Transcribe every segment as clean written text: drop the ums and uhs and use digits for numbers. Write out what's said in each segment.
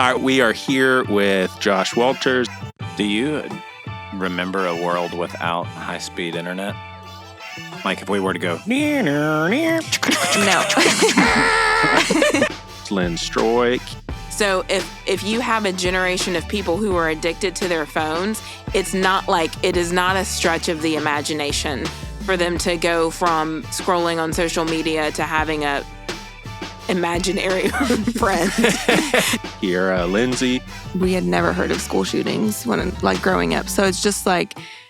All right, we are here with Josh Walters. Do you remember a world without high-speed internet? Like if we were to go... No. Lynne Stroy. So if you have a generation of people who are addicted to their phones, it is not a stretch of the imagination for them to go from scrolling on social media to having a imaginary friend. Ciarrah Lindsay. We had never heard of school shootings when growing up. So it's just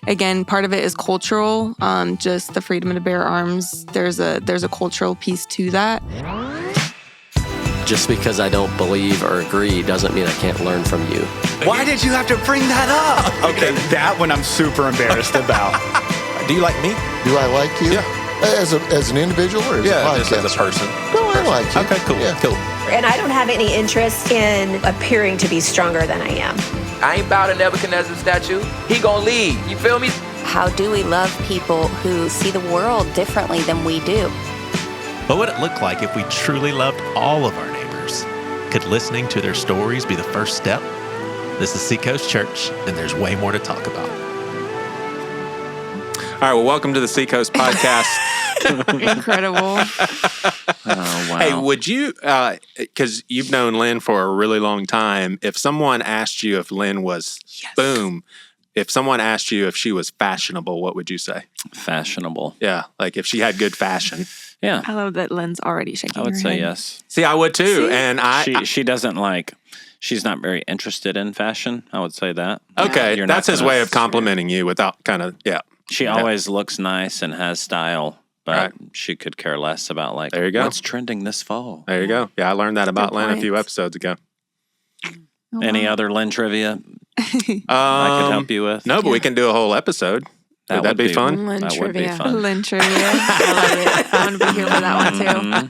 again, part of it is cultural, just the freedom to bear arms. There's a cultural piece to that. Just because I don't believe or agree doesn't mean I can't learn from you. Why did you have to bring that up? Okay, that one I'm super embarrassed about. Do you like me? Do I like you? Yeah. As an individual or as a podcast? Just as a person. No, I like you. Okay, cool. Yeah. Cool. And I don't have any interest in appearing to be stronger than I am. I ain't bow to Nebuchadnezzar's statue. He gonna lead. You feel me? How do we love people who see the world differently than we do? What would it look like if we truly loved all of our neighbors? Could listening to their stories be the first step? This is Seacoast Church, and there's way more to talk about. All right, well, welcome to the Seacoast podcast. Incredible. Oh, wow. Hey, would you, because you've known Lynne for a really long time, if someone asked you if Lynne was, if someone asked you if she was fashionable, what would you say? Fashionable. Yeah, like if she had good fashion. Yeah. I love that Lynn's already shaking I would her say head. yes. See, I would too. See? And She doesn't she's not very interested in fashion. I would say that. Okay, You're not that's his gonna- way of complimenting you without kind of, She always looks nice and has style, but Right. she could care less about There you go. what's trending this fall. There you go. Yeah, I learned that about Good Lynne a few points. episodes ago. Oh, Any wow. other Lynne trivia I could help you with? No, but we can do a whole episode. Would that be fun? Lynne That would be trivia. fun. Lynn trivia. I love it. I want to be here for that one too.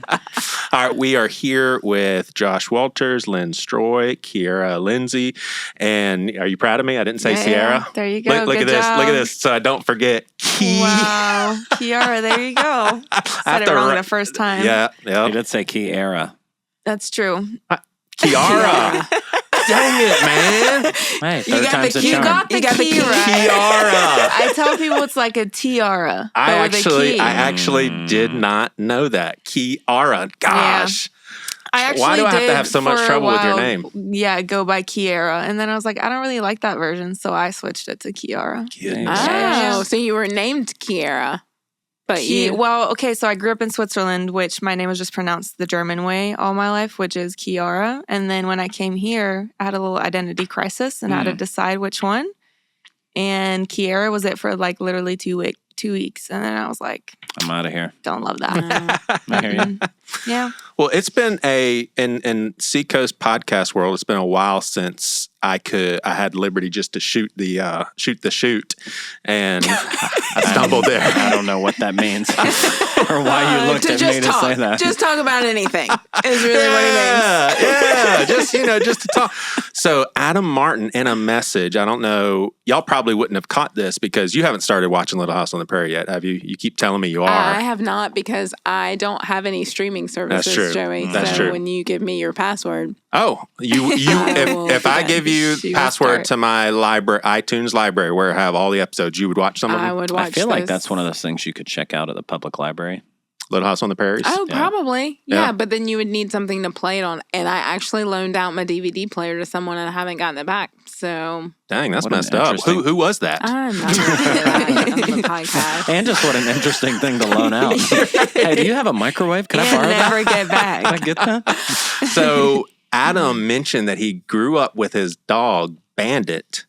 All right, we are here with Josh Walters, Lynne Stroy, Ciarrah Lindsay, and are you proud of me? I didn't say Ciarrah. There you go. Look at Good this. job. Look at this. So I don't forget. Wow. Ciarrah, there you go. Said it to wrong ri- the first time. Yeah. You did say Ciarrah. That's true. Ciarrah. Dang it, man. Hey, third time's a You charm. got the key right. Ciarrah. I tell people it's like a tiara. I but with a key. actually did not know that. Ciarrah. Gosh. I actually Why do I have to did have so much for a trouble with your while, name? Yeah, go by Ciarrah. And then I was like, I don't really like that version, so I switched it to Ciarrah. Oh, so you were named Ciarrah. But So I grew up in Switzerland, which my name was just pronounced the German way all my life, which is Ciarrah. And then when I came here, I had a little identity crisis and I had to decide which one. And Ciarrah was it for literally 2 weeks. And then I was like, I'm out of here. don't love that. I hear you. Yeah. Well, it's been in Seacoast podcast world, it's been a while since I had liberty just to shoot the shoot, and I stumbled there. I don't know what that means or why you looked at me to say that. Just talk about anything is really what he means. Yeah, just to talk. So Adam Martin in a message, I don't know, y'all probably wouldn't have caught this because you haven't started watching Little House on the Prairie yet, have you? You keep telling me you are. I have not because I don't have any streaming services, That's true. Joey. That's so true. when you give me your password, Oh, if I give you She will password start. to my iTunes library where I have all the episodes, you would watch some of them? I would watch I feel like those. that's one of those things you could check out at the public library. Little House on the Prairies? Oh, Yeah. probably. Yeah. Yeah, but then you would need something to play it on. And I actually loaned out my DVD player to someone and I haven't gotten it back. So Dang, that's What an messed up. interesting- Who was that? I'm not going to say that on the podcast. And just what an interesting thing to loan out. Hey, do you have a microwave? Can I borrow And that? never get back. Can I get that? So Adam mentioned that he grew up with his dog Bandit,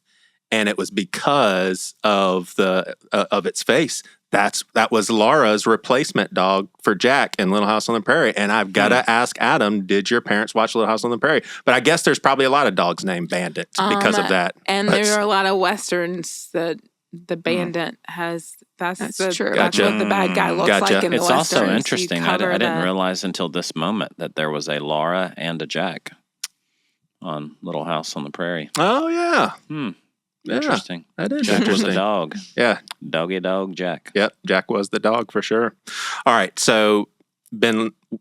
and it was because of of its face. That was Laura's replacement dog for Jack in Little House on the Prairie. And I've got to ask Adam, did your parents watch Little House on the Prairie? But I guess there's probably a lot of dogs named Bandit because of that. And That's- there are a lot of westerns that the bandit has. That's true. That's Gotcha. what the bad guy looks Gotcha. like in the It's westerns. also You interesting. I cover didn't that. realize until this moment that there was a Laura and a Jack on Little House on the Prairie. Oh, yeah. Yeah, Interesting. that is Jack was interesting. a dog. Yeah. Doggy dog Jack. Yep. Jack was the dog for sure. All right. So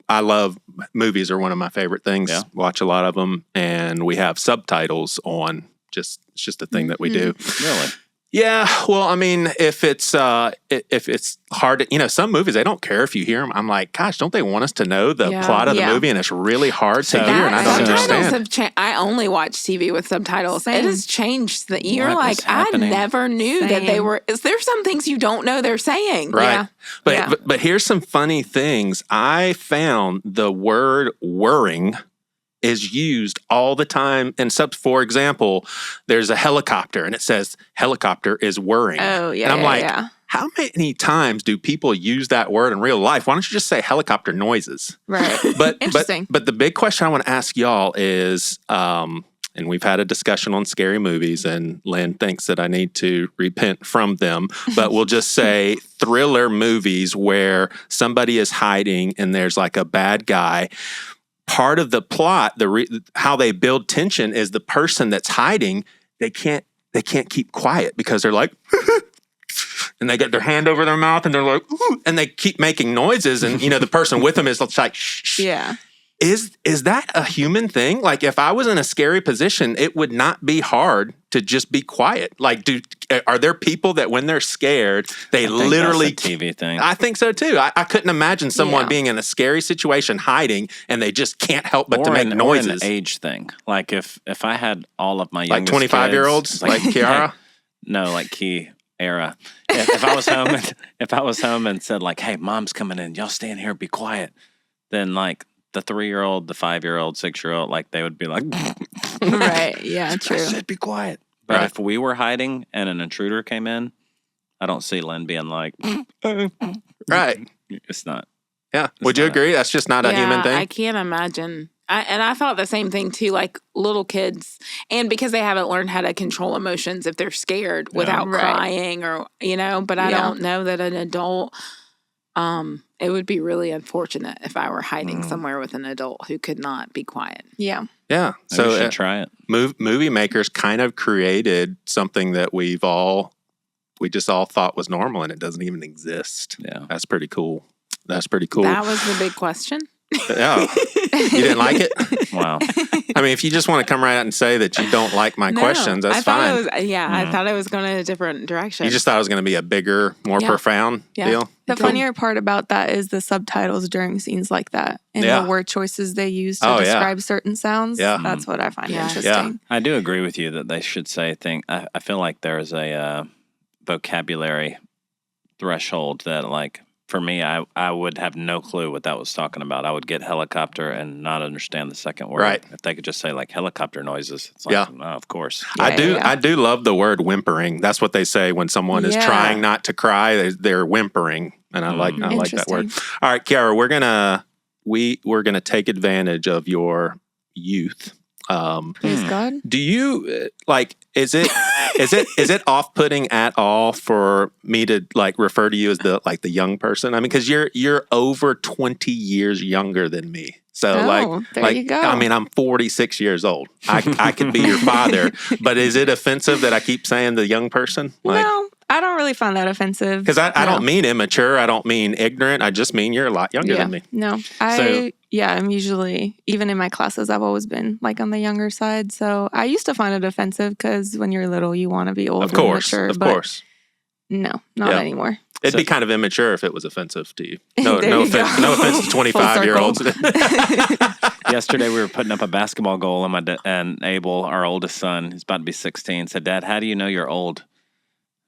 I love movies are one of my favorite things. Yeah. Watch a lot of them, and we have subtitles on. It's just a thing that we do. Really? Yeah. Well, I mean, if it's hard to, some movies, they don't care if you hear them. I'm like, gosh, don't they want us to know the plot of the movie? And it's really hard to hear, and I don't understand. I only watch TV with subtitles. Same. It has changed. That you're What like, is happening? I never knew that they were. There's some things you don't know they're saying. Right. Yeah. But here's some funny things. I found the word whirring is used all the time. And for example, there's a helicopter and it says helicopter is whirring. Oh, yeah. And I'm like, how many times do people use that word in real life? Why don't you just say helicopter noises? Right. Interesting. But the big question I want to ask y'all is, and we've had a discussion on scary movies, and Lynn thinks that I need to repent from them, but we'll just say thriller movies where somebody is hiding and there's like a bad guy. Part of the plot, how they build tension is the person that's hiding, they can't keep quiet because they're like, and they get their hand over their mouth and they're like, and they keep making noises, and the person with them is like, shh. Yeah. Is that a human thing? Like, if I was in a scary position, it would not be hard to just be quiet. Like, are there people that when they're scared, they literally that's a TV thing? I think so too. I couldn't imagine someone being in a scary situation, hiding, and they just can't help but to make noises. Or an age thing. Like if I had all of my youngest 25-year-olds, like Ciarrah. No, like Ciarrah. If I was home and said like, "Hey, mom's coming in. Y'all stay in here, be quiet," then like the 3-year-old, the 5-year-old, 6-year-old, like they would be like, right? Yeah, true. I said be quiet. But if we were hiding and an intruder came in, I don't see Lynn being like, right. It's not. Yeah. Would you agree? That's just not a human thing. I can't imagine. I thought the same thing too, like little kids, and because they haven't learned how to control emotions if they're scared without crying or, but I don't know that an adult, it would be really unfortunate if I were hiding somewhere with an adult who could not be quiet. Yeah. Yeah. Maybe we should try it. Movie makers kind of created something that we just all thought was normal, and it doesn't even exist. Yeah. That's pretty cool. That was the big question. Yeah. You didn't like it? Wow. I mean, if you just want to come right out and say that you don't like my questions, that's fine. I thought it was going in a different direction. You just thought it was going to be a bigger, more profound deal? The funnier part about that is the subtitles during scenes like that and the word choices they use to describe certain sounds. Yeah. That's what I find interesting. Yeah. I do agree with you that they should say things. I feel like there's a vocabulary threshold that, like, for me, I would have no clue what that was talking about. I would get helicopter and not understand the second word. Right. If they could just say like helicopter noises, it's like, no, of course. I do love the word whimpering. That's what they say when someone is trying not to cry. They're whimpering, and I like that word. All right, Ciarrah, we're gonna take advantage of your youth. Praise God. Do you is it off-putting at all for me to like refer to you as the young person? I mean, because you're over 20 years younger than me. So there you go. I mean, I'm 46 years old. I could be your father, but is it offensive that I keep saying the young person? No, I don't really find that offensive. Because I don't mean immature. I don't mean ignorant. I just mean you're a lot younger than me. No, I'm usually, even in my classes, I've always been like on the younger side. So I used to find it offensive because when you're little, you want to be older and mature. Of course. No, not anymore. It'd be kind of immature if it was offensive to you. No offense to 25-year-olds. Yesterday we were putting up a basketball goal, and Abel, our oldest son, he's about to be 16, said, "Dad, how do you know you're old?"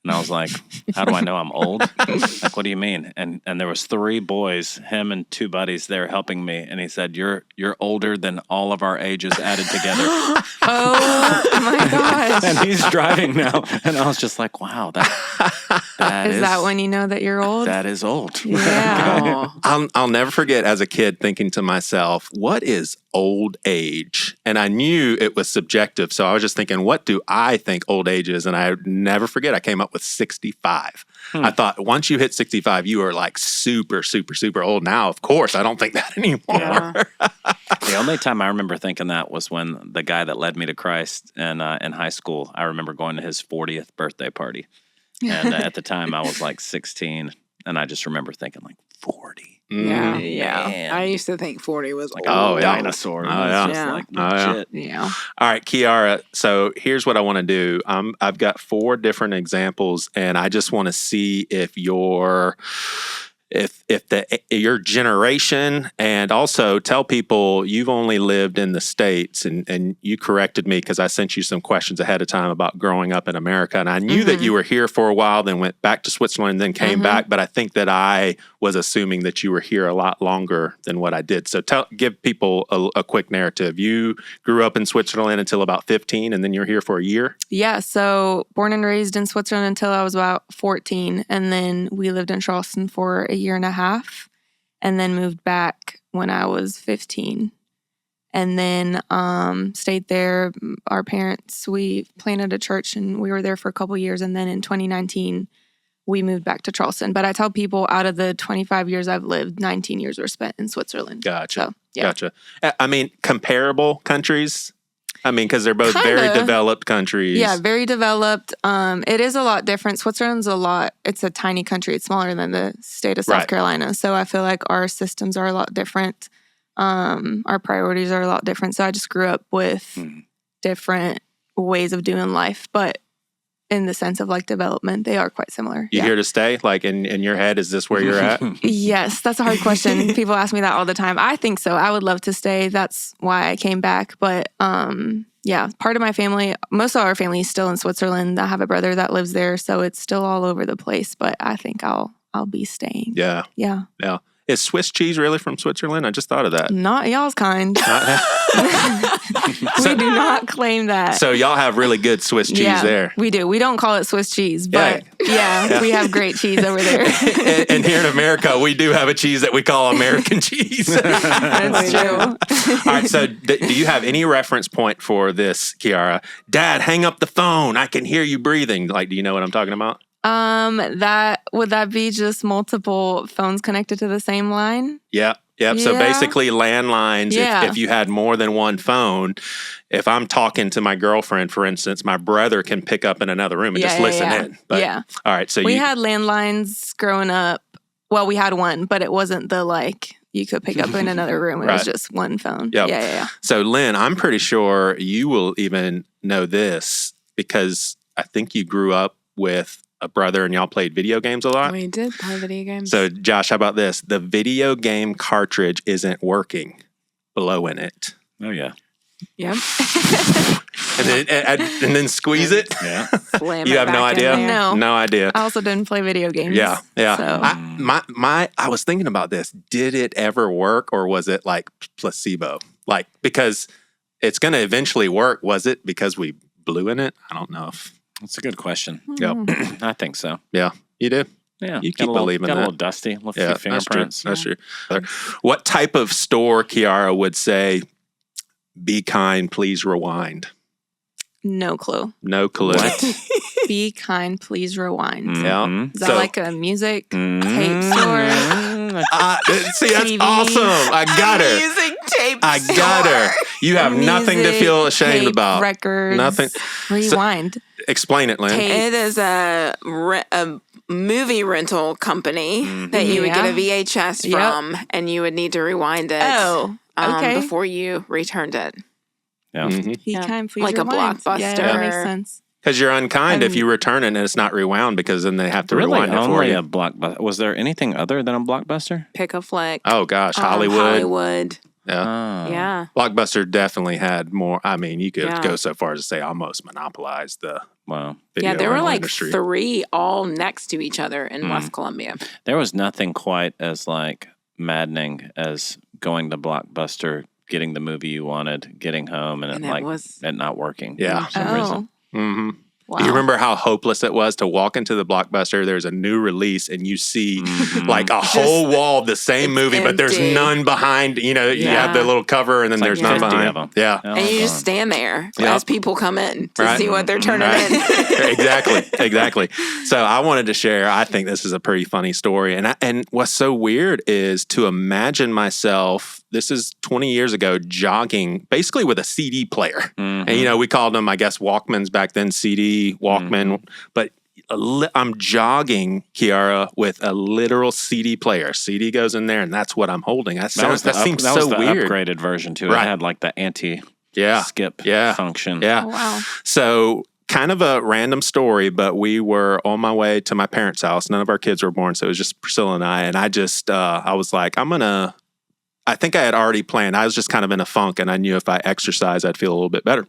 And I was like, "How do I know I'm old?" Like, what do you mean? And there was 3 boys, him and 2 buddies there helping me, and he said, "You're older than all of our ages added together." Oh my gosh! And he's driving now, and I was just like, "Wow, that is that when you know that you're old?" That is old. Yeah. I'll never forget as a kid thinking to myself, "What is old age?" And I knew it was subjective, so I was just thinking, "What do I think old age is?" And I never forget, I came up with 65. I thought once you hit 65, you are like super, super, super old. Now, of course, I don't think that anymore. Yeah. The only time I remember thinking that was when the guy that led me to Christ in high school, I remember going to his 40th birthday party. And at the time, I was like 16. And I just remember thinking like, 40. Yeah. Man. I used to think 40 was like Oh, a yeah. Dinosaur. Oh, That's yeah. just Yeah. like Oh, yeah. legit. Yeah. All right, Ciarrah. So here's what I want to do. I've got 4 different examples, and I just want to see if your generation, and also tell people you've only lived in the States, and you corrected me because I sent you some questions ahead of time about growing up in America, and I knew that you were here for a while, then went back to Switzerland, then came back, but I think that I was assuming that you were here a lot longer than what I did. So give people a quick narrative. You grew up in Switzerland until about 15, and then you're here for a year? Yeah, so born and raised in Switzerland until I was about 14. And then we lived in Charleston for a year and a half and then moved back when I was 15. And then stayed there. Our parents, we planted a church and we were there for a couple years. And then in 2019, we moved back to Charleston. But I tell people out of the 25 years I've lived, 19 years were spent in Switzerland. Gotcha. So, yeah. Gotcha. I mean, comparable countries? I mean, because they're both Kinda. very developed countries. Yeah, very developed. It is a lot different. Switzerland's it's a tiny country. It's smaller than the state of South Carolina. So I feel like our systems are a lot different. Our priorities are a lot different. So I just grew up with different ways of doing life. But in the sense of like development, they are quite similar. You here to stay? Like in your head, is this where you're at? Yes, that's a hard question. People ask me that all the time. I think so. I would love to stay. That's why I came back. But yeah, part of my family, most of our family is still in Switzerland. I have a brother that lives there, so it's still all over the place. But I think I'll be staying. Yeah. Yeah. Yeah. Is Swiss cheese really from Switzerland? I just thought of that. Not y'all's kind. We do not claim that. So y'all have really good Swiss cheese there. We do. We don't call it Swiss cheese, but yeah, we have great cheese over there. and here in America, we do have a cheese that we call American cheese. That's true. All right. So do you have any reference point for this, Ciarrah? Dad, hang up the phone. I can hear you breathing. Like, do you know what I'm talking about? Would that be just multiple phones connected to the same line? Yep. So Yeah. basically landlines, Yeah. if you had more than one phone, if I'm talking to my girlfriend, for instance, my brother can pick up in another room and just listen in. But, yeah. All right. So we had landlines growing up. Well, we had one, but it wasn't the like you could pick up in another room. It was just one phone. Yep. Yeah. So Lynne, I'm pretty sure you will even know this because I think you grew up with a brother and y'all played video games a lot. We did play video games. So Josh, how about this? The video game cartridge isn't working. Blowing it. Oh, yeah. Yep. and then squeeze it. Yeah. Slam You it have no back in idea? there. No idea. I also didn't play video games. Yeah. So. I was thinking about this. Did it ever work or was it like placebo? Like, because it's going to eventually work. Was it because we blew in it? I don't know if. That's a good question. Yep. I think so. Yeah. You do? Yeah. You Got keep a little, believing got that. a little dusty. Little Yeah, few that's true. fingerprints. That's true. What type of store, Ciarrah, would say, be kind, please rewind? No clue. No clue. What? Be kind, please rewind. Yeah. Is that like a music tape store? See, that's TV. awesome. I got her. Music tape I got her. You have nothing to feel ashamed tape, about. Records. Nothing. Rewind. Explain it, Lynne. It is a movie rental company that you would get a VHS from, and you would need to rewind it. Oh, okay. Before you returned it. Yeah. Be kind, please Like a rewind. Blockbuster. Yeah, that makes sense. Because you're unkind if you return it and it's not rewound because then they have to Really? rewind it for Only you. a Blockbuster. Was there anything other than a Blockbuster? Pick a flick. Oh, gosh. Hollywood. Hollywood. Yeah. Oh. Yeah. Blockbuster definitely had more. I mean, you could Yeah. go so far as to say almost monopolized the Wow. video Yeah, there were rental like industry. 3 all next to each other in West Columbia. There was nothing quite as like maddening as going to Blockbuster, getting the movie you wanted, getting home, and it not working. Yeah. For some reason. Mm-hmm. Wow. You remember how hopeless it was to walk into the Blockbuster, there's a new release, and you see like a whole wall of the same movie, but there's empty. none behind. You know, you have the little cover, and then It's there's like none 50 behind. of them. Yeah. Oh, And you just God. stand there Yeah. as people come in to Right. see what they're turning Right. in. Exactly. So I wanted to share. I think this is a pretty funny story, and what's so weird is to imagine myself. This is 20 years ago, jogging basically with a CD player, and we called them, I guess, Walkmans back then, CD Walkman. But I'm jogging, Ciarrah, with a literal CD player. CD goes in there, and that's what I'm holding. That seems so weird. That was the upgraded version too. Right. It had like the anti-skip function. Yeah. Oh, wow. So kind of a random story, but we were on my way to my parents' house. None of our kids were born, so it was just Priscilla and I. And I just, I was like, I think I had already planned. I was just kind of in a funk, and I knew if I exercised, I'd feel a little bit better.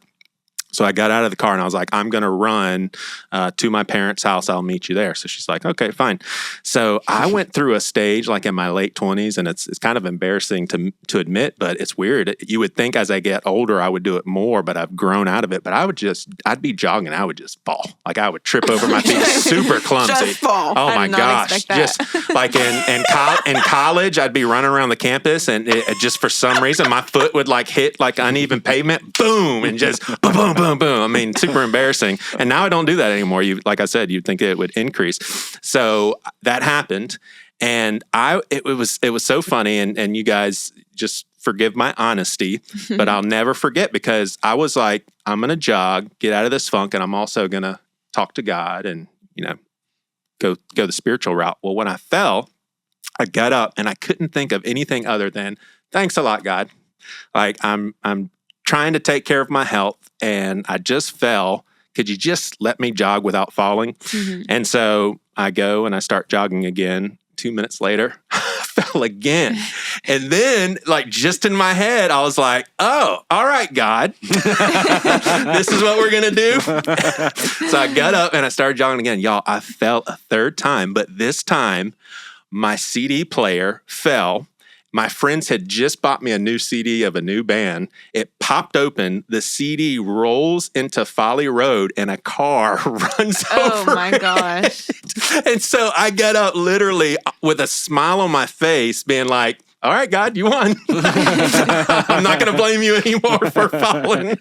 So I got out of the car and I was like, I'm going to run to my parents' house. I'll meet you there. So she's like, okay, fine. So I went through a stage like in my late 20s, and it's kind of embarrassing to admit, but it's weird. You would think as I get older, I would do it more, but I've grown out of it. But I'd be jogging and I would just fall. Like I would trip over my feet, super clumsy. Just fall. Oh my gosh. Just like in college, I'd be running around the campus and it just for some reason, my foot would like hit like uneven pavement, boom, and just boom, boom, boom. Boom. I mean, super embarrassing. And now I don't do that anymore. Like I said, you'd think it would increase. So that happened. And it was so funny. And you guys just forgive my honesty, but I'll never forget because I was like, I'm going to jog, get out of this funk. And I'm also going to talk to God and, go the spiritual route. Well, when I fell, I got up and I couldn't think of anything other than thanks a lot, God. Like I'm trying to take care of my health and I just fell. Could you just let me jog without falling? Mm-hmm. And so I go and I start jogging again. 2 minutes later, I fell again. And then like just in my head, I was like, oh, all right, God, this is what we're going to do. So I got up and I started jogging again. Y'all, I fell a third time, but this time my CD player fell. My friends had just bought me a new CD of a new band. It popped open. The CD rolls into Folly Road and a car runs over Oh, my gosh. And so I got up literally with a smile on my face being like, all right, God, you won. I'm not going to blame you anymore for falling.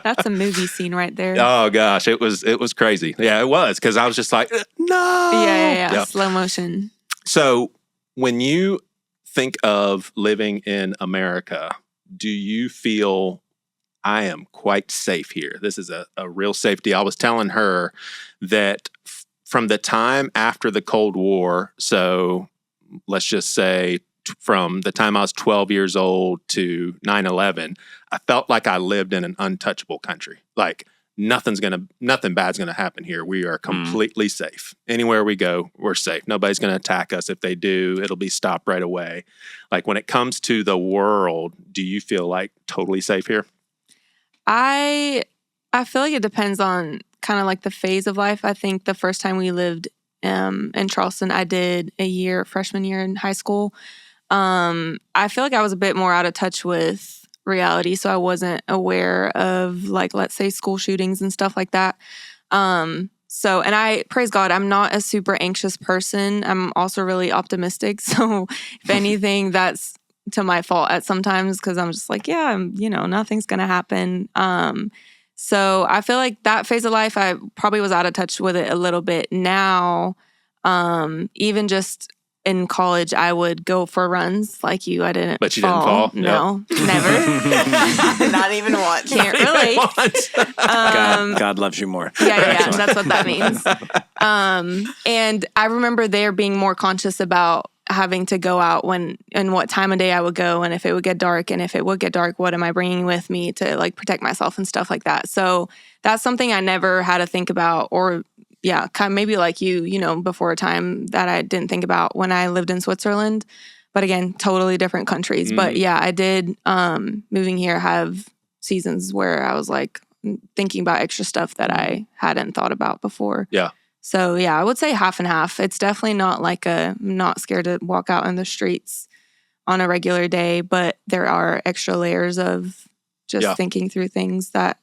That's a movie scene right there. Oh, gosh. It was crazy. Yeah, it was because I was just like, no. Yeah. Yep. Slow motion. So when you think of living in America, do you feel I am quite safe here? This is a real safety. I was telling her that from the time after the Cold War, so let's just say from the time I was 12 years old to 9/11, I felt like I lived in an untouchable country. Like nothing bad's gonna happen here. We are completely safe. Anywhere we go, we're safe. Nobody's gonna attack us. If they do, it'll be stopped right away. Like when it comes to the world, do you feel like totally safe here? I feel like it depends on kind of like the phase of life. I think the first time we lived in Charleston, I did a freshman year in high school. I feel like I was a bit more out of touch with reality, so I wasn't aware of like, let's say, school shootings and stuff like that. And I praise God, I'm not a super anxious person. I'm also really optimistic. So if anything, that's to my fault at sometimes because I'm just like, yeah, nothing's gonna happen. So I feel like that phase of life, I probably was out of touch with it a little bit. Now, even just in college, I would go for runs like you. I didn't. But you didn't fall? No, never. Not even once. Can't relate. God loves you more. Yeah, that's what that means. And I remember there being more conscious about having to go out and what time of day I would go and if it would get dark. And if it would get dark, what am I bringing with me to like protect myself and stuff like that. So that's something I never had to think about or kind of maybe like you, before a time that I didn't think about when I lived in Switzerland. But again, totally different countries. But yeah, I did, moving here, have seasons where I was like thinking about extra stuff that I hadn't thought about before. Yeah. So yeah, I would say half and half. It's definitely not like I'm not scared to walk out in the streets on a regular day, but there are extra layers of just thinking through things that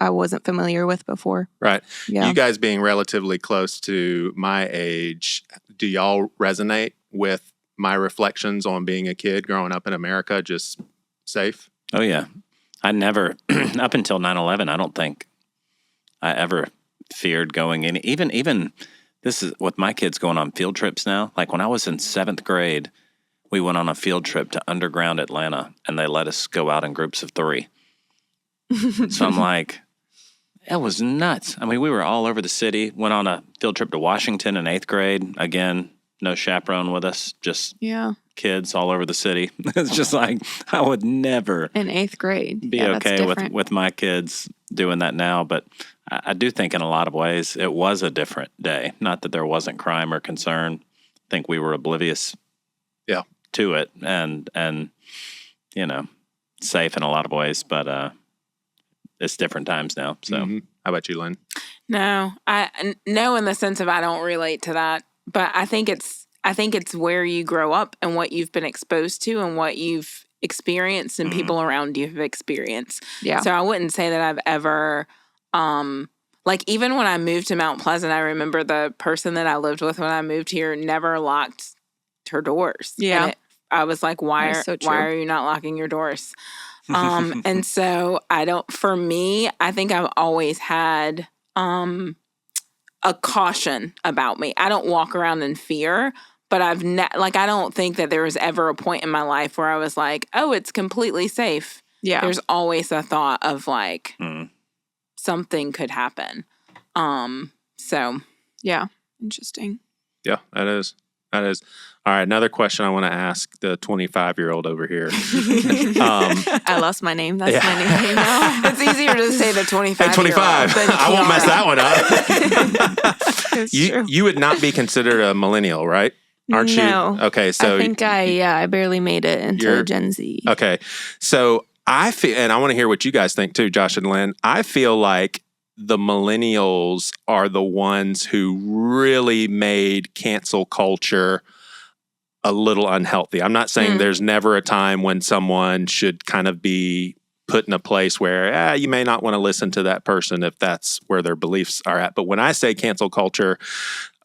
I wasn't familiar with before. Right. Yeah. You guys being relatively close to my age, do y'all resonate with my reflections on being a kid growing up in America, just safe? Oh, yeah. I never, up until 9/11, I don't think I ever feared going in. Even this is with my kids going on field trips now. Like when I was in 7th grade, we went on a field trip to underground Atlanta, and they let us go out in groups of 3. So I'm like, It was nuts. I mean, we were all over the city, went on a field trip to Washington in 8th grade. Again, no chaperone with us, just kids all over the city. It's just like, I would never in 8th grade be okay with my kids doing that now. But I do think in a lot of ways it was a different day. Not that there wasn't crime or concern. I think we were oblivious to it and you know, safe in a lot of ways. But it's different times now. So how about you, Lynn? No, no in the sense of I don't relate to that. But I think it's where you grow up and what you've been exposed to and what you've experienced and people around you have experienced. Yeah. So I wouldn't say that I've ever, like even when I moved to Mount Pleasant, I remember the person that I lived with when I moved here never locked her doors. Yeah. And I was like, why are you not locking your doors? And so for me, I think I've always had, a caution about me. I don't walk around in fear, but I don't think that there was ever a point in my life where I was like, oh, it's completely safe. Yeah. There's always a thought of like something could happen. So yeah, interesting. Yeah, that is. All right, another question I want to ask the 25-year-old over here. I lost my name. That's my new name now. It's easier to say the 25. Hey, 25. I won't mess that one up. You would not be considered a millennial, right? Aren't you? Okay, so I think I barely made it into Gen Z. Okay, so I feel, and I want to hear what you guys think too, Josh and Lynn. I feel like the millennials are the ones who really made cancel culture a little unhealthy. I'm not saying there's never a time when someone should kind of be put in a place where you may not want to listen to that person if that's where their beliefs are at. But when I say cancel culture,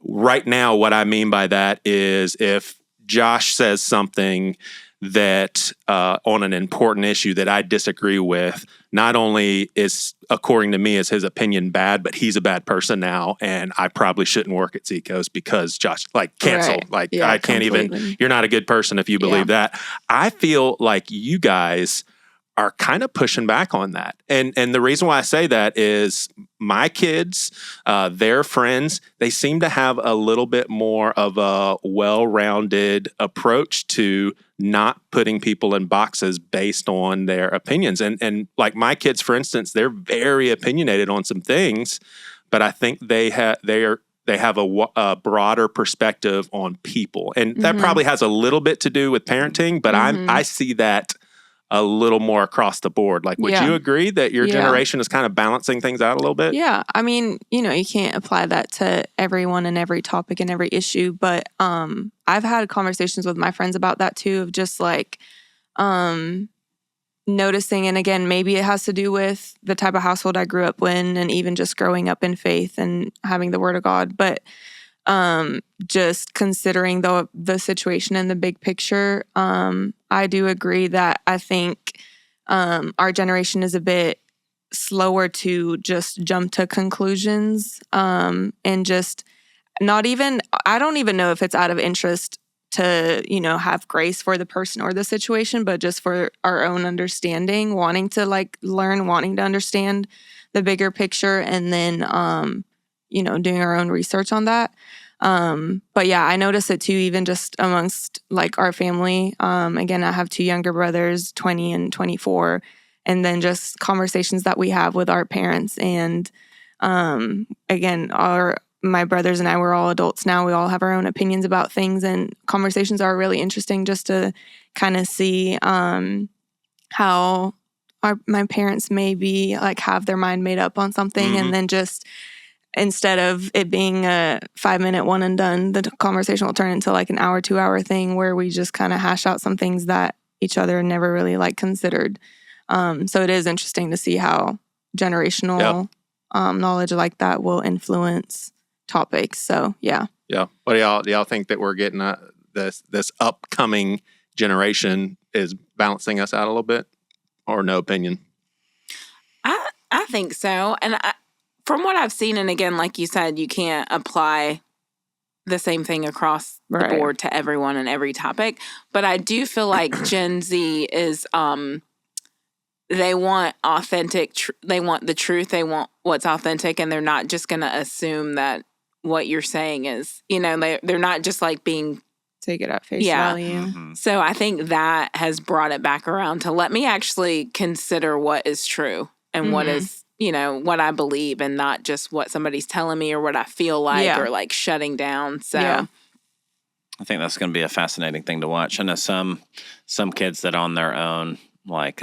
right now, what I mean by that is if Josh says something that on an important issue that I disagree with, not only is, according to me, is his opinion bad, but he's a bad person now, and I probably shouldn't work at Seacoast because Josh, canceled. Right. I can't completely. even, you're not a good person if you believe that. I feel like you guys are kind of pushing back on that. And the reason why I say that is my kids, their friends, they seem to have a little bit more of a well-rounded approach to not putting people in boxes based on their opinions. And like my kids, for instance, they're very opinionated on some things, but I think they have a broader perspective on people. And that probably has a little bit to do with parenting, but I see that a little more across the board. Like, would you agree that your generation is kind of balancing things out a little bit? Yeah. I mean, you can't apply that to everyone and every topic and every issue, but I've had conversations with my friends about that too, of just like noticing, and again, maybe it has to do with the type of household I grew up in and even just growing up in faith and having the Word of God, but just considering the situation and the big picture, I do agree that I think our generation is a bit slower to just jump to conclusions and just not even, I don't even know if it's out of interest to, have grace for the person or the situation, but just for our own understanding, wanting to learn, wanting to understand the bigger picture, and then, doing our own research on that. But yeah, I notice it too, even just amongst our family. Again, I have 2 younger brothers, 20 and 24, and then just conversations that we have with our parents. And, again, my brothers and I, we're all adults now. We all have our own opinions about things, and conversations are really interesting just to kind of see, how my parents maybe have their mind made up on something, and then just, instead of it being a 5-minute one and done, the conversation will turn into an hour, 2-hour thing where we just kind of hash out some things that each other never really considered. So it is interesting to see how generational knowledge like that will influence topics. So yeah. Yeah. What do y'all think that we're getting this upcoming generation is balancing us out a little bit, or no opinion? I think so. And from what I've seen, and again, like you said, you can't apply the same thing across the board to everyone and every topic. But I do feel like Gen Z is they want authentic, they want the truth, they want what's authentic, and they're not just going to assume that what you're saying is, they're not just like being... Take it at face value. Mm-hmm. So I think that has brought it back around to let me actually consider what is true and what is, what I believe, and not just what somebody's telling me or what I feel like or like shutting down. So I think that's going to be a fascinating thing to watch. I know some kids that on their own, like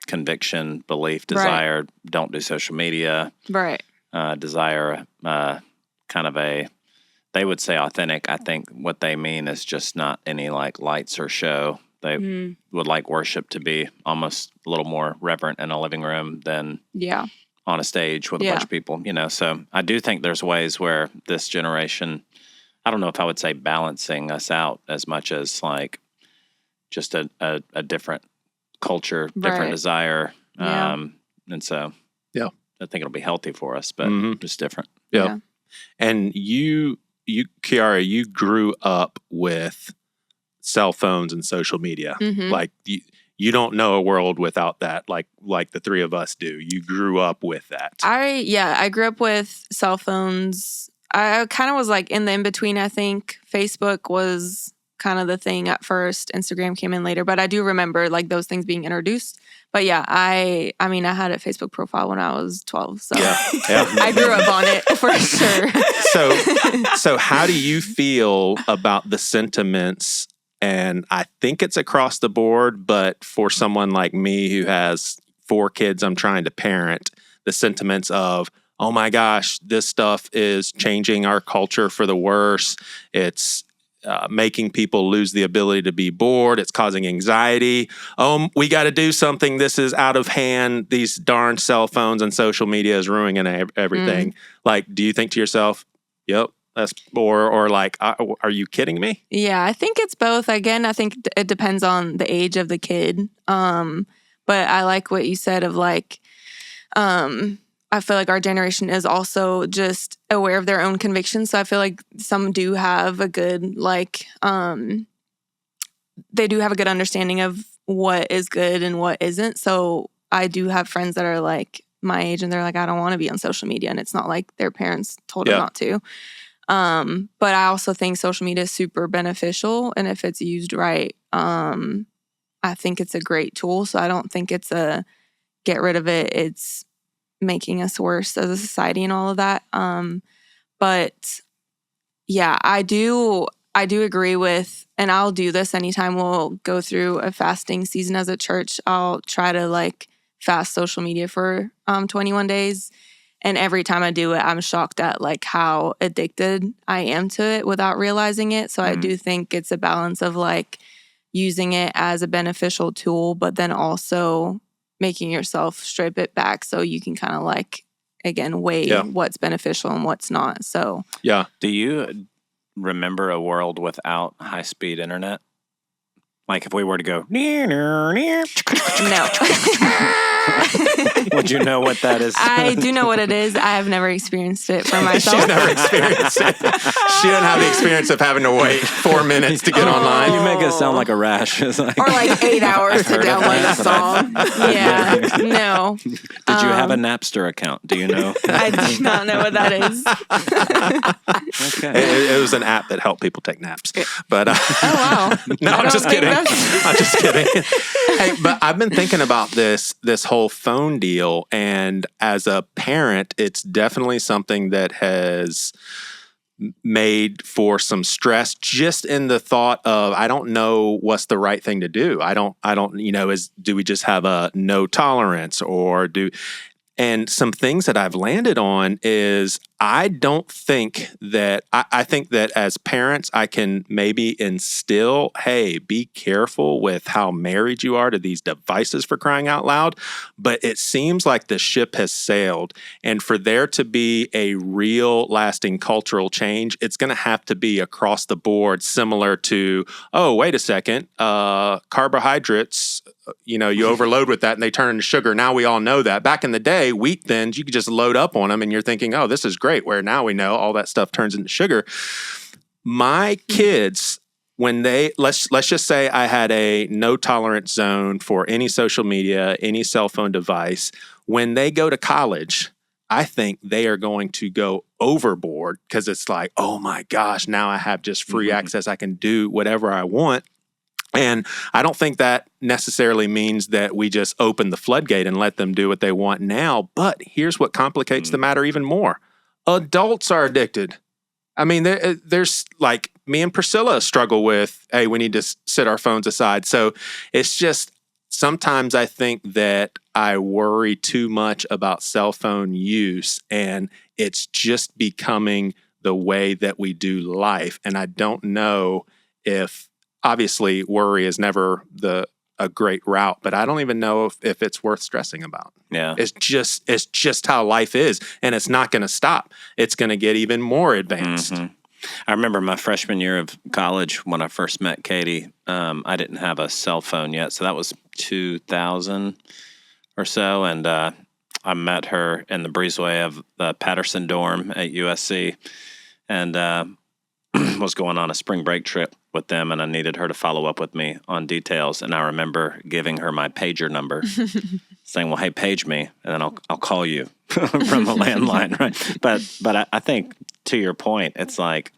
conviction, belief, desire, don't do social media, desire kind of they would say authentic. I think what they mean is just not any like lights or show. They would like worship to be almost a little more reverent in a living room than on a stage with a bunch of people, So I do think there's ways where this generation, I don't know if I would say balancing us out as much as like just a different culture, different desire. And so I think it'll be healthy for us, but just different. Yeah. And you, Ciarrah, you grew up with cell phones and social media. Like you don't know a world without that, like the three of us do. You grew up with that. I grew up with cell phones. I kind of was like in the in-between, I think. Facebook was kind of the thing at first. Instagram came in later. But I do remember like those things being introduced. But yeah, I mean, I had a Facebook profile when I was 12. So I grew up on it for sure. So how do you feel about the sentiments? And I think it's across the board, but for someone like me who has 4 kids I'm trying to parent, the sentiments of, oh my gosh, this stuff is changing our culture for the worse. It's making people lose the ability to be bored. It's causing anxiety. We got to do something. This is out of hand. These darn cell phones and social media is ruining everything. Like, do you think to yourself, yep, that's, or like, are you kidding me? Yeah, I think it's both. Again, I think it depends on the age of the kid. But I like what you said of like, I feel like our generation is also just aware of their own convictions. So I feel like some do have a good, like, they do have a good understanding of what is good and what isn't. So I do have friends that are like my age and they're like, I don't want to be on social media. And it's not like their parents told them not to. But I also think social media is super beneficial. And if it's used right, I think it's a great tool. So I don't think it's a get rid of it. It's making us worse as a society and all of that. But yeah, I do agree with, and I'll do this anytime we'll go through a fasting season as a church. I'll try to like fast social media for 21 days. And every time I do it, I'm shocked at like how addicted I am to it without realizing it. So I do think it's a balance of like using it as a beneficial tool, but then also making yourself strip it back so you can kind of like, again, weigh what's beneficial and what's not. So, do you remember a world without high-speed internet? Like if we were to go, no. Would you know what that is? I do know what it is. I have never experienced it for myself. She's never experienced it. She doesn't have the experience of having to wait 4 minutes to get online. You make it sound like a rash. Or like 8 hours to download a song. Yeah, no. Did you have a Napster account? Do you know? I do not know what that is. Okay. It was an app that helped people take naps. But oh, wow. No, I'm just kidding. I'm just kidding. Hey, but I've been thinking about this whole phone deal, and as a parent, it's definitely something that has made for some stress just in the thought of, I don't know what's the right thing to do. I don't, do we just have a no tolerance and some things that I've landed on is I don't think that, I think that as parents, I can maybe instill, hey, be careful with how married you are to these devices for crying out loud. But it seems like the ship has sailed. And for there to be a real lasting cultural change, it's going to have to be across the board, similar to, oh, wait a second, carbohydrates, you overload with that and they turn into sugar. Now we all know that. Back in the day, wheat thins, you could just load up on them and you're thinking, oh, this is great. Where now we know all that stuff turns into sugar. My kids when they let's just say I had a no tolerance zone for any social media, any cell phone device. When they go to college, I think they are going to go overboard because it's like, oh my gosh, now I have just free access. I can do whatever I want. And I don't think that necessarily means that we just open the floodgate and let them do what they want now. But here's what complicates the matter even more. Adults are addicted. I mean, there's like me and Priscilla struggle with, hey, we need to set our phones aside. So it's just sometimes I think that I worry too much about cell phone use, and it's just becoming the way that we do life. And I don't know if, obviously, worry is never a great route, but I don't even know if it's worth stressing about. Yeah. It's just how life is, and it's not going to stop. It's going to get even more advanced. I remember my freshman year of college when I first met Katie. I didn't have a cell phone yet, so that was 2000 or so, and I met her in the breezeway of the Patterson dorm at USC, and was going on a spring break trip with them, and I needed her to follow up with me on details. And I remember giving her my pager number, saying, "Well, hey, page me, and then I'll call you from a landline." Right? But I think to your point, it's like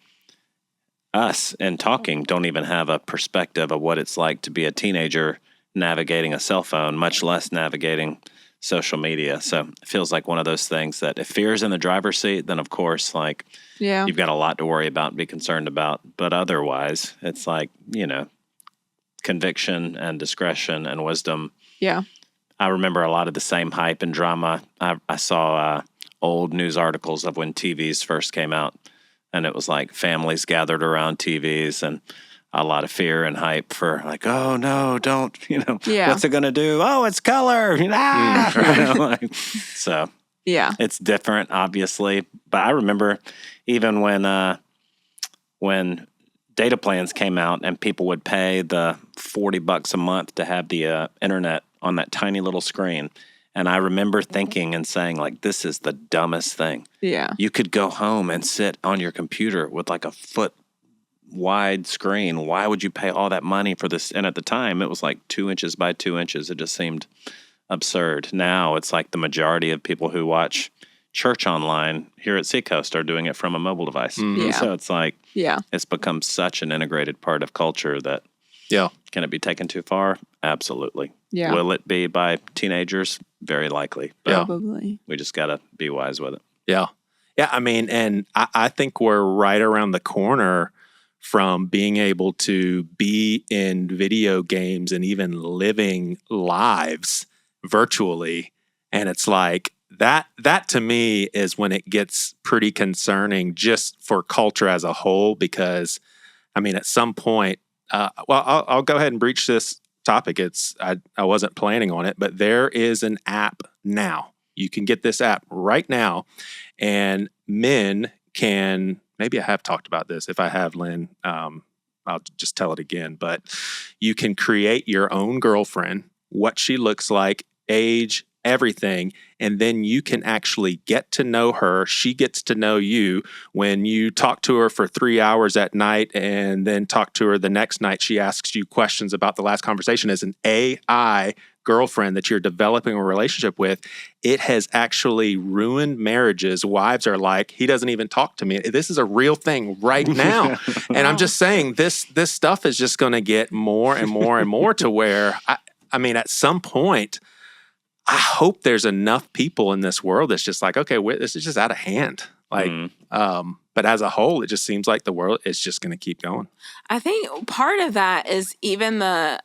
us in talking don't even have a perspective of what it's like to be a teenager navigating a cell phone, much less navigating social media. So it feels like one of those things that if fear's in the driver's seat, then of course, like, you've got a lot to worry about and be concerned about. But otherwise, it's like, conviction and discretion and wisdom. Yeah. I remember a lot of the same hype and drama. I saw old news articles of when TVs first came out, and it was like families gathered around TVs and a lot of fear and hype for like, oh no, don't, what's it going to do? Oh, it's color. So it's different, obviously. But I remember even when data plans came out and people would pay the $40 a month to have the internet on that tiny little screen. And I remember thinking and saying, like, this is the dumbest thing. Yeah. You could go home and sit on your computer with like a foot wide screen. Why would you pay all that money for this? And at the time, it was like 2 inches by 2 inches. It just seemed absurd. Now it's like the majority of people who watch church online here at Seacoast are doing it from a mobile device. So it's like, it's become such an integrated part of culture that, can it be taken too far? Absolutely. Yeah. Will it be by teenagers? Very likely. But probably. We just got to be wise with it. Yeah. Yeah. I mean, and I think we're right around the corner from being able to be in video games and even living lives virtually. And it's like that to me is when it gets pretty concerning just for culture as a whole, because I mean, at some point, I'll go ahead and breach this topic. I wasn't planning on it, but there is an app now. You can get this app right now, and men can, maybe I have talked about this. If I have, Lynn, I'll just tell it again. But you can create your own girlfriend, what she looks like, age, everything, and then you can actually get to know her. She gets to know you. When you talk to her for 3 hours at night and then talk to her the next night, she asks you questions about the last conversation. As an AI girlfriend that you're developing a relationship with, it has actually ruined marriages. Wives are like, he doesn't even talk to me. This is a real thing right now. And I'm just saying this stuff is just going to get more and more and more to where, I mean, at some point, I hope there's enough people in this world that's just like, okay, this is just out of hand. Like, but as a whole, it just seems like the world is just going to keep going. I think part of that is even the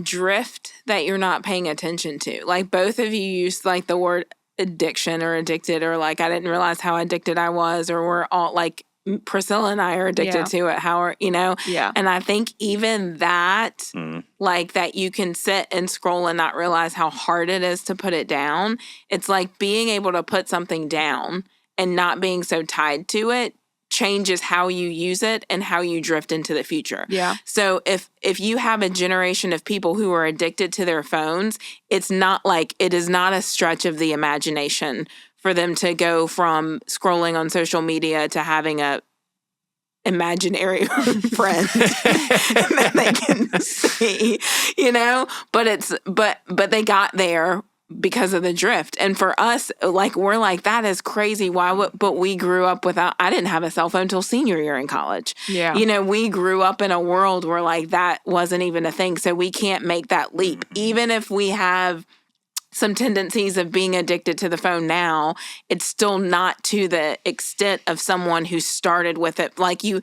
drift that you're not paying attention to. Like, both of you used like the word addiction or addicted, or like, I didn't realize how addicted I was, or we're all like, Priscilla and I are addicted to it. How are, and I think even that, like that you can sit and scroll and not realize how hard it is to put it down. It's like being able to put something down and not being so tied to it changes how you use it and how you drift into the future. Yeah. So if you have a generation of people who are addicted to their phones, it's not like, it is not a stretch of the imagination for them to go from scrolling on social media to having a imaginary friends that they can see, but they got there because of the drift. And for us, like, we're like, that is crazy. But we grew up without, I didn't have a cell phone until senior year in college. Yeah. We grew up in a world where like that wasn't even a thing. So we can't make that leap. Even if we have some tendencies of being addicted to the phone now, it's still not to the extent of someone who started with it like a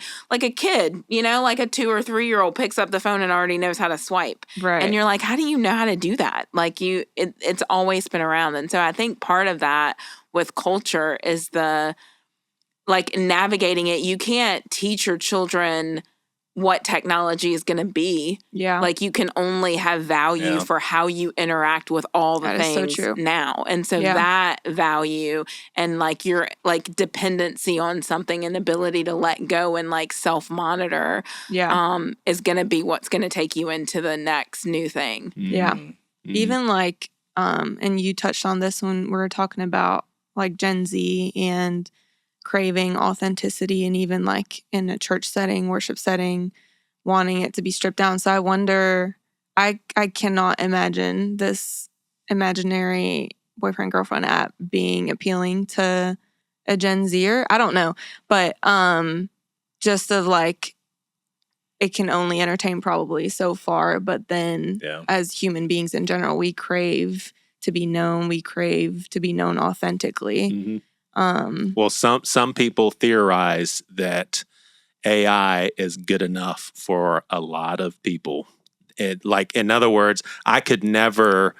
kid, like a 2 or 3 year old picks up the phone and already knows how to swipe. Right. And you're like, how do you know how to do that? Like it's always been around. And so I think part of that with culture is the like navigating it. You can't teach your children what technology is going to be. Yeah. Like you can only have value for how you interact with all the things now. And so that value and like your like dependency on something and ability to let go and like self-monitor is going to be what's going to take you into the next new thing. Yeah. Even like, and you touched on this when we were talking about like Gen Z and craving authenticity, and even like in a church setting, worship setting, wanting it to be stripped down. So I wonder, I cannot imagine this imaginary boyfriend girlfriend app being appealing to a Gen Zer. I don't know, but just of like, it can only entertain probably so far, but then as human beings in general, we crave to be known. We crave to be known authentically. Mm-hmm. Well, some people theorize that AI is good enough for a lot of people. In other words, I could never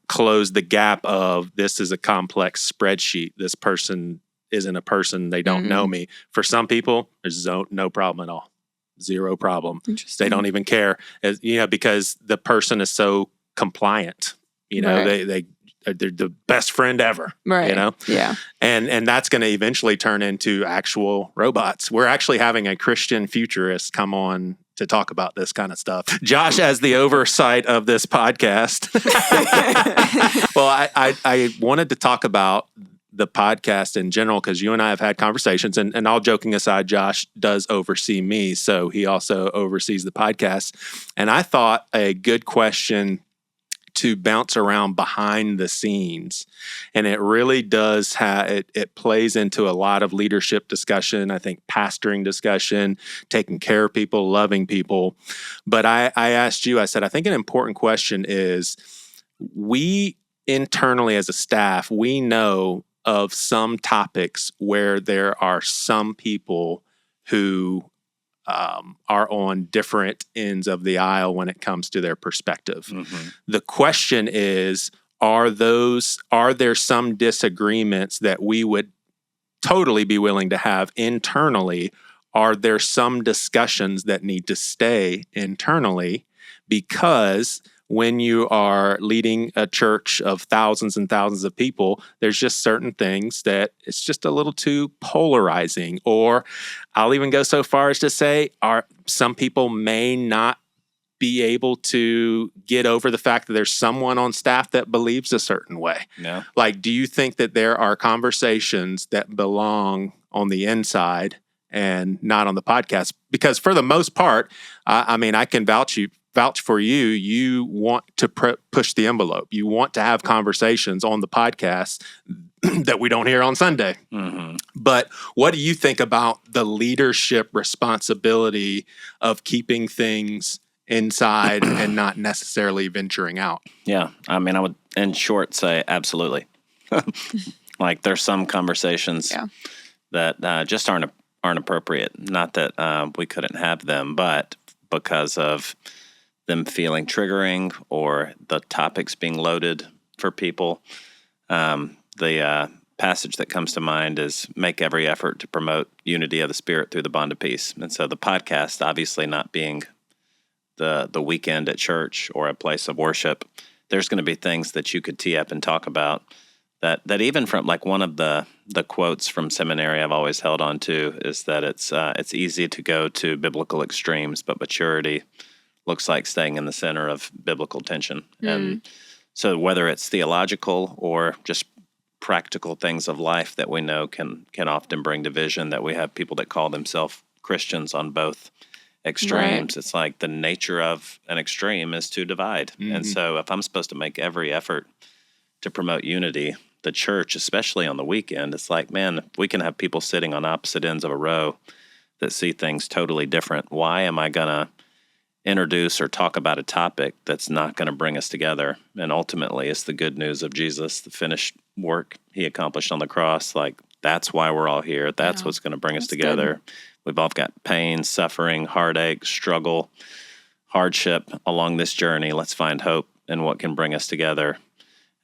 close the gap of this is a complex spreadsheet. This person isn't a person. They don't know me. For some people, there's no problem at all. Zero problem. They don't even care, because the person is so compliant. They're the best friend ever, right? Yeah, and that's going to eventually turn into actual robots. We're actually having a Christian futurist come on to talk about this kind of stuff. Josh, as the oversight of this podcast, well, I wanted to talk about the podcast in general because you and I have had conversations, and all joking aside, Josh does oversee me, so he also oversees the podcast. And I thought a good question to bounce around behind the scenes. And it really does it plays into a lot of leadership discussion, I think pastoring discussion, taking care of people, loving people. But I asked you, I said, I think an important question is, we internally as a staff, we know of some topics where there are some people who are on different ends of the aisle when it comes to their perspective. Mm-hmm. The question is, are there some disagreements that we would totally be willing to have internally? Are there some discussions that need to stay internally? Because when you are leading a church of thousands and thousands of people, there's just certain things that it's just a little too polarizing. Or I'll even go so far as to say, some people may not be able to get over the fact that there's someone on staff that believes a certain way. Yeah. Like, do you think that there are conversations that belong on the inside and not on the podcast? Because for the most part, I can vouch for you. You want to push the envelope. You want to have conversations on the podcast that we don't hear on Sunday. Mm-hmm. But what do you think about the leadership responsibility of keeping things inside and not necessarily venturing out? Yeah. I would, in short, say absolutely. Like, there's some conversations that just aren't appropriate. Not that we couldn't have them, but because of them feeling triggering or the topics being loaded for people. The passage that comes to mind is make every effort to promote unity of the Spirit through the bond of peace. And so the podcast, obviously not being the weekend at church or a place of worship, there's going to be things that you could tee up and talk about that even from, like, one of the quotes from seminary I've always held on to is that it's easy to go to biblical extremes, but maturity looks like staying in the center of biblical tension. And so whether it's theological or just practical things of life that we know can often bring division, that we have people that call themselves Christians on both extremes. Right. It's like the nature of an extreme is to divide. Mm-hmm. And so if I'm supposed to make every effort to promote unity, the church, especially on the weekend, it's like, man, we can have people sitting on opposite ends of a row that see things totally different. Why am I going to introduce or talk about a topic that's not going to bring us together? And ultimately, it's the good news of Jesus, the finished work he accomplished on the cross. Like, that's why we're all here. That's what's going to bring us together. Good. We've all got pain, suffering, heartache, struggle, hardship along this journey. Let's find hope in what can bring us together.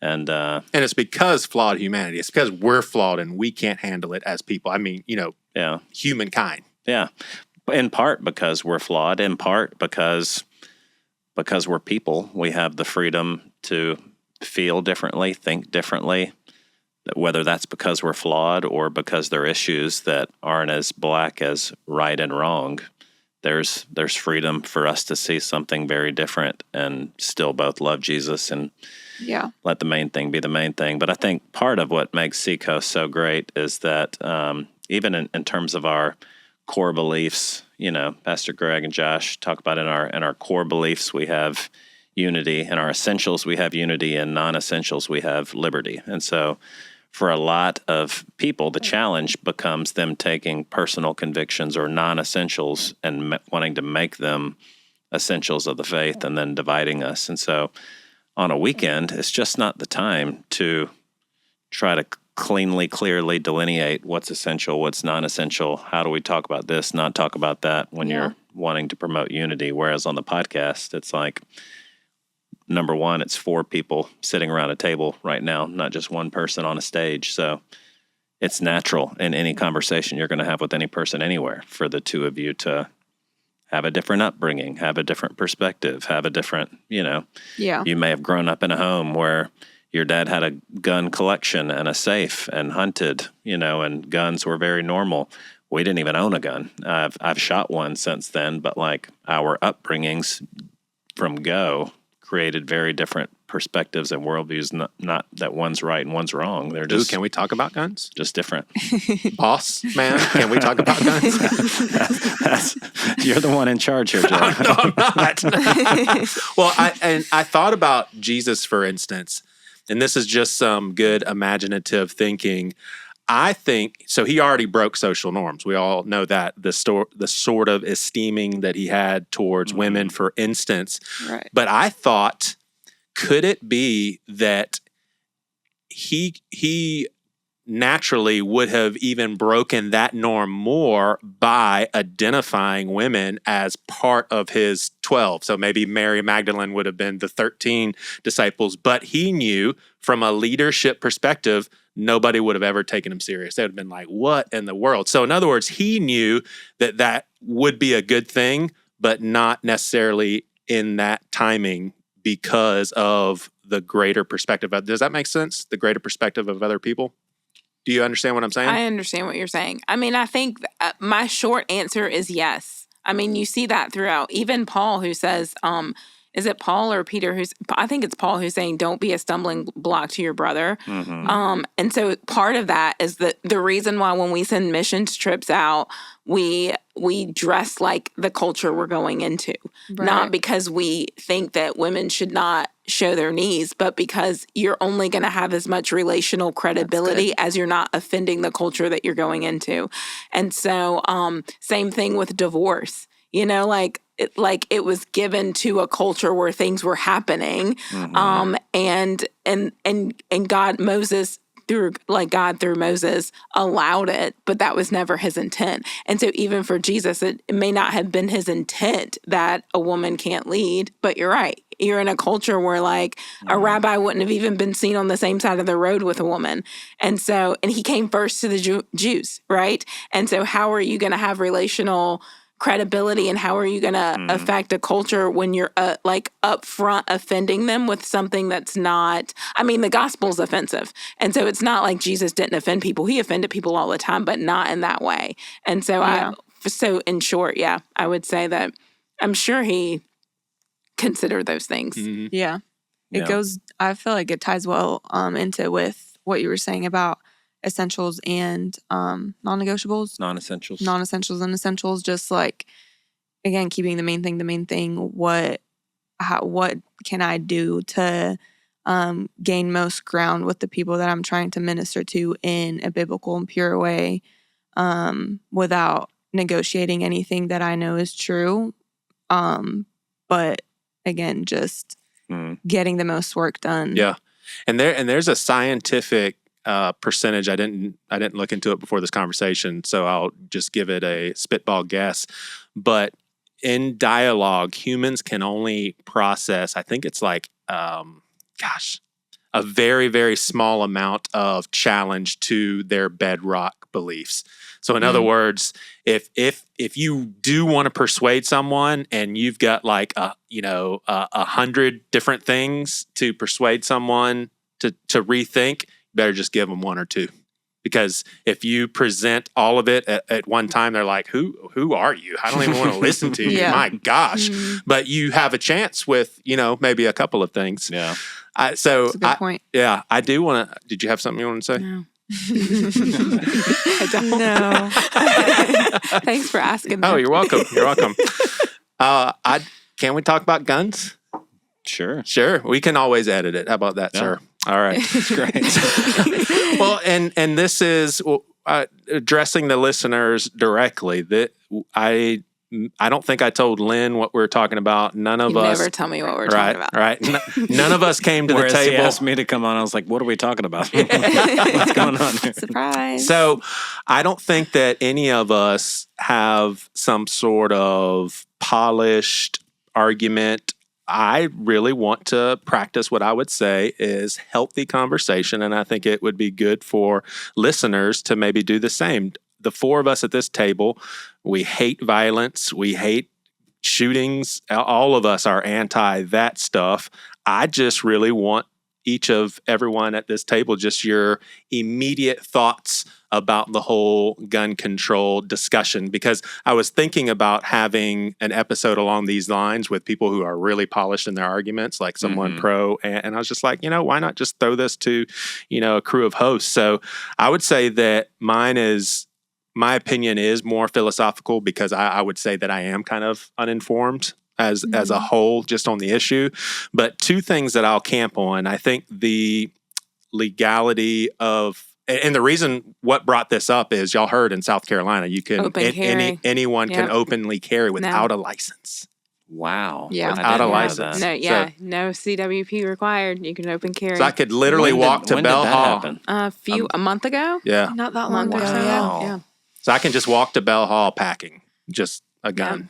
And it's because flawed humanity. It's because we're flawed and we can't handle it as people. I mean, humankind. Yeah. In part because we're flawed, in part because we're people. We have the freedom to feel differently, think differently, whether that's because we're flawed or because there are issues that aren't as black as right and wrong. There's freedom for us to see something very different and still both love Jesus and let the main thing be the main thing. But I think part of what makes Seacoast so great is that even in terms of our core beliefs, Pastor Greg and Josh talk about in our core beliefs we have unity, in our essentials we have unity, and non-essentials we have liberty. And so for a lot of people, the challenge becomes them taking personal convictions or non-essentials and wanting to make them essentials of the faith and then dividing us. And so on a weekend, it's just not the time to try to clearly delineate what's essential, what's non-essential. How do we talk about this, not talk about that when you're wanting to promote unity? Whereas on the podcast, it's like, number one, it's 4 people sitting around a table right now, not just one person on a stage. So it's natural in any conversation you're going to have with any person anywhere for the two of you to have a different upbringing, have a different perspective, have a different, you may have grown up in a home where your dad had a gun collection and a safe and hunted, and guns were very normal. We didn't even own a gun. I've shot one since then, but like our upbringings from go created very different perspectives and worldviews. Not that one's right and one's wrong. They're just. Can we talk about guns? Just different. Boss man, can we talk about guns? You're the one in charge here, Joe. No, I'm not. Well, I thought about Jesus, for instance. And this is just some good imaginative thinking. I think, so he already broke social norms. We all know that, the sort of esteeming that he had towards women, for instance. Right. But I thought, could it be that he naturally would have even broken that norm more by identifying women as part of his 12. So maybe Mary Magdalene would have been the 13 disciples, but he knew from a leadership perspective, nobody would have ever taken him serious. They would have been like, what in the world? So in other words, he knew that would be a good thing, but not necessarily in that timing because of the greater perspective. Does that make sense? The greater perspective of other people? Do you understand what I'm saying? I understand what you're saying. I mean, I think my short answer is yes. I mean, you see that throughout. Even Paul, who says, is it Paul or Peter? I think it's Paul who's saying, don't be a stumbling block to your brother. Mm-hmm. And so part of that is the reason why when we send missions trips out, we dress like the culture we're going into. Right. Not because we think that women should not show their knees, but because you're only going to have as much relational credibility as you're not offending the culture that you're going into. And so same thing with divorce. It was given to a culture where things were happening, mm-hmm. and God through Moses allowed it, but that was never his intent. And so even for Jesus, it may not have been his intent that a woman can't lead, but you're right. You're in a culture where a rabbi wouldn't have even been seen on the same side of the road with a woman. And he came first to the Jews, right? And so how are you going to have relational credibility, and how are you going to affect a culture when you're up front offending them with something that's not, the gospel's offensive. And so it's not like Jesus didn't offend people. He offended people all the time, but not in that way. And so so in short, I would say that I'm sure he considered those things. Mm-hmm. Yeah. It goes, I feel like it ties well into with what you were saying about essentials and non-negotiables. Non-essentials and essentials. Just like, again, keeping the main thing. What can I do to gain most ground with the people that I'm trying to minister to in a biblical and pure way, without negotiating anything that I know is true. But again, just getting the most work done. Yeah. And there's a scientific percentage. I didn't look into it before this conversation, so I'll just give it a spitball guess. But in dialogue, humans can only process, I think it's like, a very, very small amount of challenge to their bedrock beliefs. So in other words, if you do want to persuade someone and you've got like 100 different things to persuade someone to rethink, you better just give them one or two. Because if you present all of it at one time, they're like, who are you? I don't even want to listen to you. My gosh. But you have a chance with, maybe a couple of things. Yeah. That's a good point. Yeah, I do want to. Did you have something you want to say? No. I don't know. Thanks for asking. Oh, you're welcome. You're welcome. Can we talk about guns? Sure. We can always edit it. How about that, sir? All right. That's great. Well, and this is addressing the listeners directly. That I don't think I told Lynn what we were talking about. None of us. Never tell me what we're talking about. Right. None of us came to the table. He asked me to come on. I was like, what are we talking about? What's going on here? Surprise. So I don't think that any of us have some sort of polished argument. I really want to practice what I would say is healthy conversation, and I think it would be good for listeners to maybe do the same. The four of us at this table, we hate violence, we hate shootings. All of us are anti that stuff. I just really want everyone at this table, just your immediate thoughts about the whole gun control discussion, because I was thinking about having an episode along these lines with people who are really polished in their arguments, like someone pro, and I was just like, why not just throw this to, a crew of hosts? So I would say that my opinion is more philosophical, because I would say that I am kind of uninformed as a whole just on the issue. But two things that I'll camp on, I think the legality of, and the reason what brought this up is y'all heard in South Carolina, you can, anyone can openly carry without a license. Wow. Yeah. Without a license. No CWP required. You can open carry. So I could literally walk to Bell Hall. A month ago? Yeah. Not that long ago. Wow. Yeah. So I can just walk to Bell Hall packing just a gun.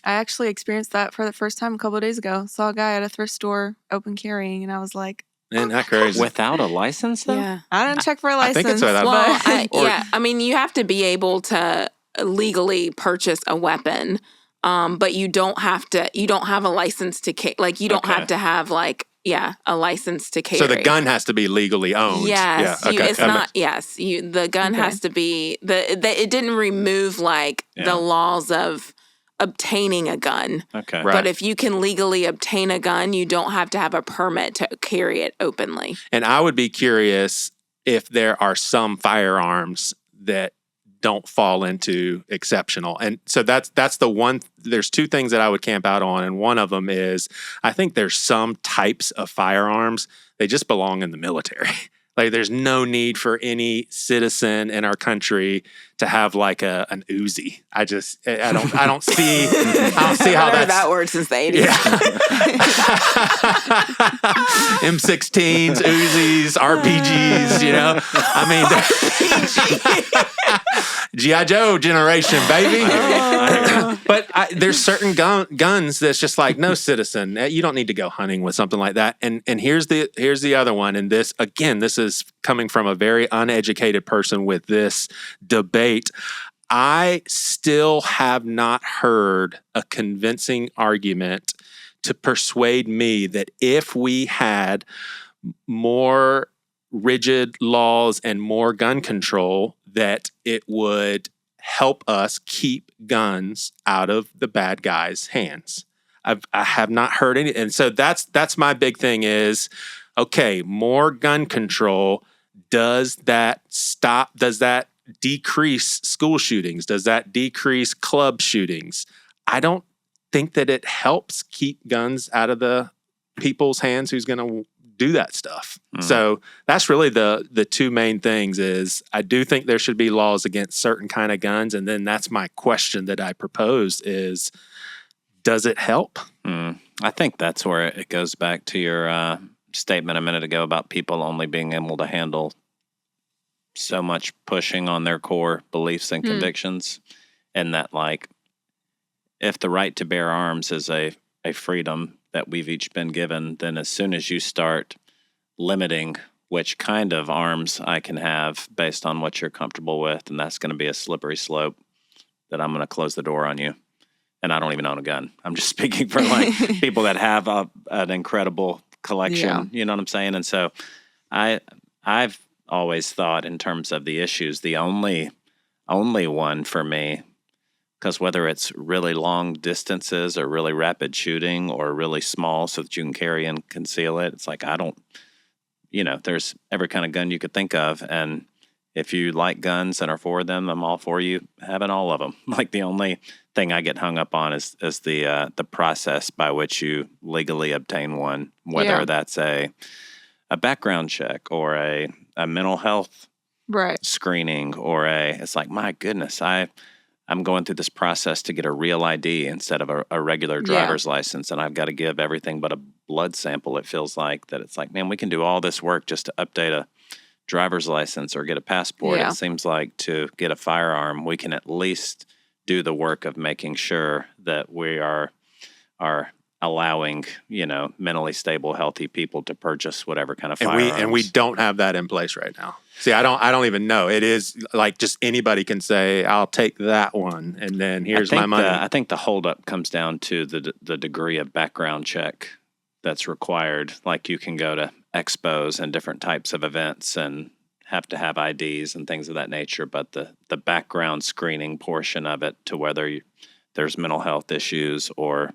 I actually experienced that for the first time a couple of days ago. Saw a guy at a thrift store open carrying, and I was like, isn't that crazy? Without a license, though? Yeah. I didn't check for a license. I think it's without. I mean, you have to be able to legally purchase a weapon, but you don't have a license to carry. Like, you don't have to have, a license to carry. So the gun has to be legally owned. Yes. Yeah. Okay. It's not, the gun has to be, it didn't remove, the laws of obtaining a gun. Okay. Right. But if you can legally obtain a gun, you don't have to have a permit to carry it openly. And I would be curious if there are some firearms that don't fall into exceptional. And so that's the one. There's two things that I would camp out on, and one of them is I think there's some types of firearms, they just belong in the military. Like, there's no need for any citizen in our country to have an Uzi. I don't see how that's that word since the 80s. Yeah. M16s, Uzis, RPGs, G.I. Joe generation, baby. But there's certain guns that's just like, no, citizen, you don't need to go hunting with something like that. And here's the other one. And this is coming from a very uneducated person with this debate. I still have not heard a convincing argument to persuade me that if we had more rigid laws and more gun control, that it would help us keep guns out of the bad guys' hands. I have not heard any. And so that's my big thing is, okay, more gun control. does that decrease school shootings? Does that decrease club shootings? I don't think that it helps keep guns out of the people's hands who's going to do that stuff. So that's really the two main things. Is I do think there should be laws against certain kind of guns, and then that's my question that I propose is, does it help? I think that's where it goes back to your statement a minute ago about people only being able to handle so much pushing on their core beliefs and convictions, and that, like, if the right to bear arms is a freedom that we've each been given, then as soon as you start limiting which kind of arms I can have based on what you're comfortable with, and that's going to be a slippery slope that I'm going to close the door on you. And I don't even own a gun. I'm just speaking for like people that have an incredible collection. Yeah. You know what I'm saying? And so I've always thought in terms of the issues, the only one for me, because whether it's really long distances or really rapid shooting or really small so that you can carry and conceal it, it's like there's every kind of gun you could think of. And if you like guns and are for them, I'm all for you having all of them. Like, the only thing I get hung up on is the process by which you legally obtain one, whether that's a background check or a mental health screening or it's like, my goodness, I'm going through this process to get a real ID instead of a regular driver's license, and I've got to give everything but a blood sample. It feels like that. It's like, man, we can do all this work just to update a driver's license or get a passport. It seems like to get a firearm, we can at least do the work of making sure that we are allowing, mentally stable, healthy people to purchase whatever kind of firearms. And we don't have that in place right now. See, I don't even know. It is like just anybody can say, I'll take that one, and then here's my money. I think the holdup comes down to the degree of background check that's required. Like, you can go to expos and different types of events and have to have IDs and things of that nature, but the background screening portion of it, to whether there's mental health issues or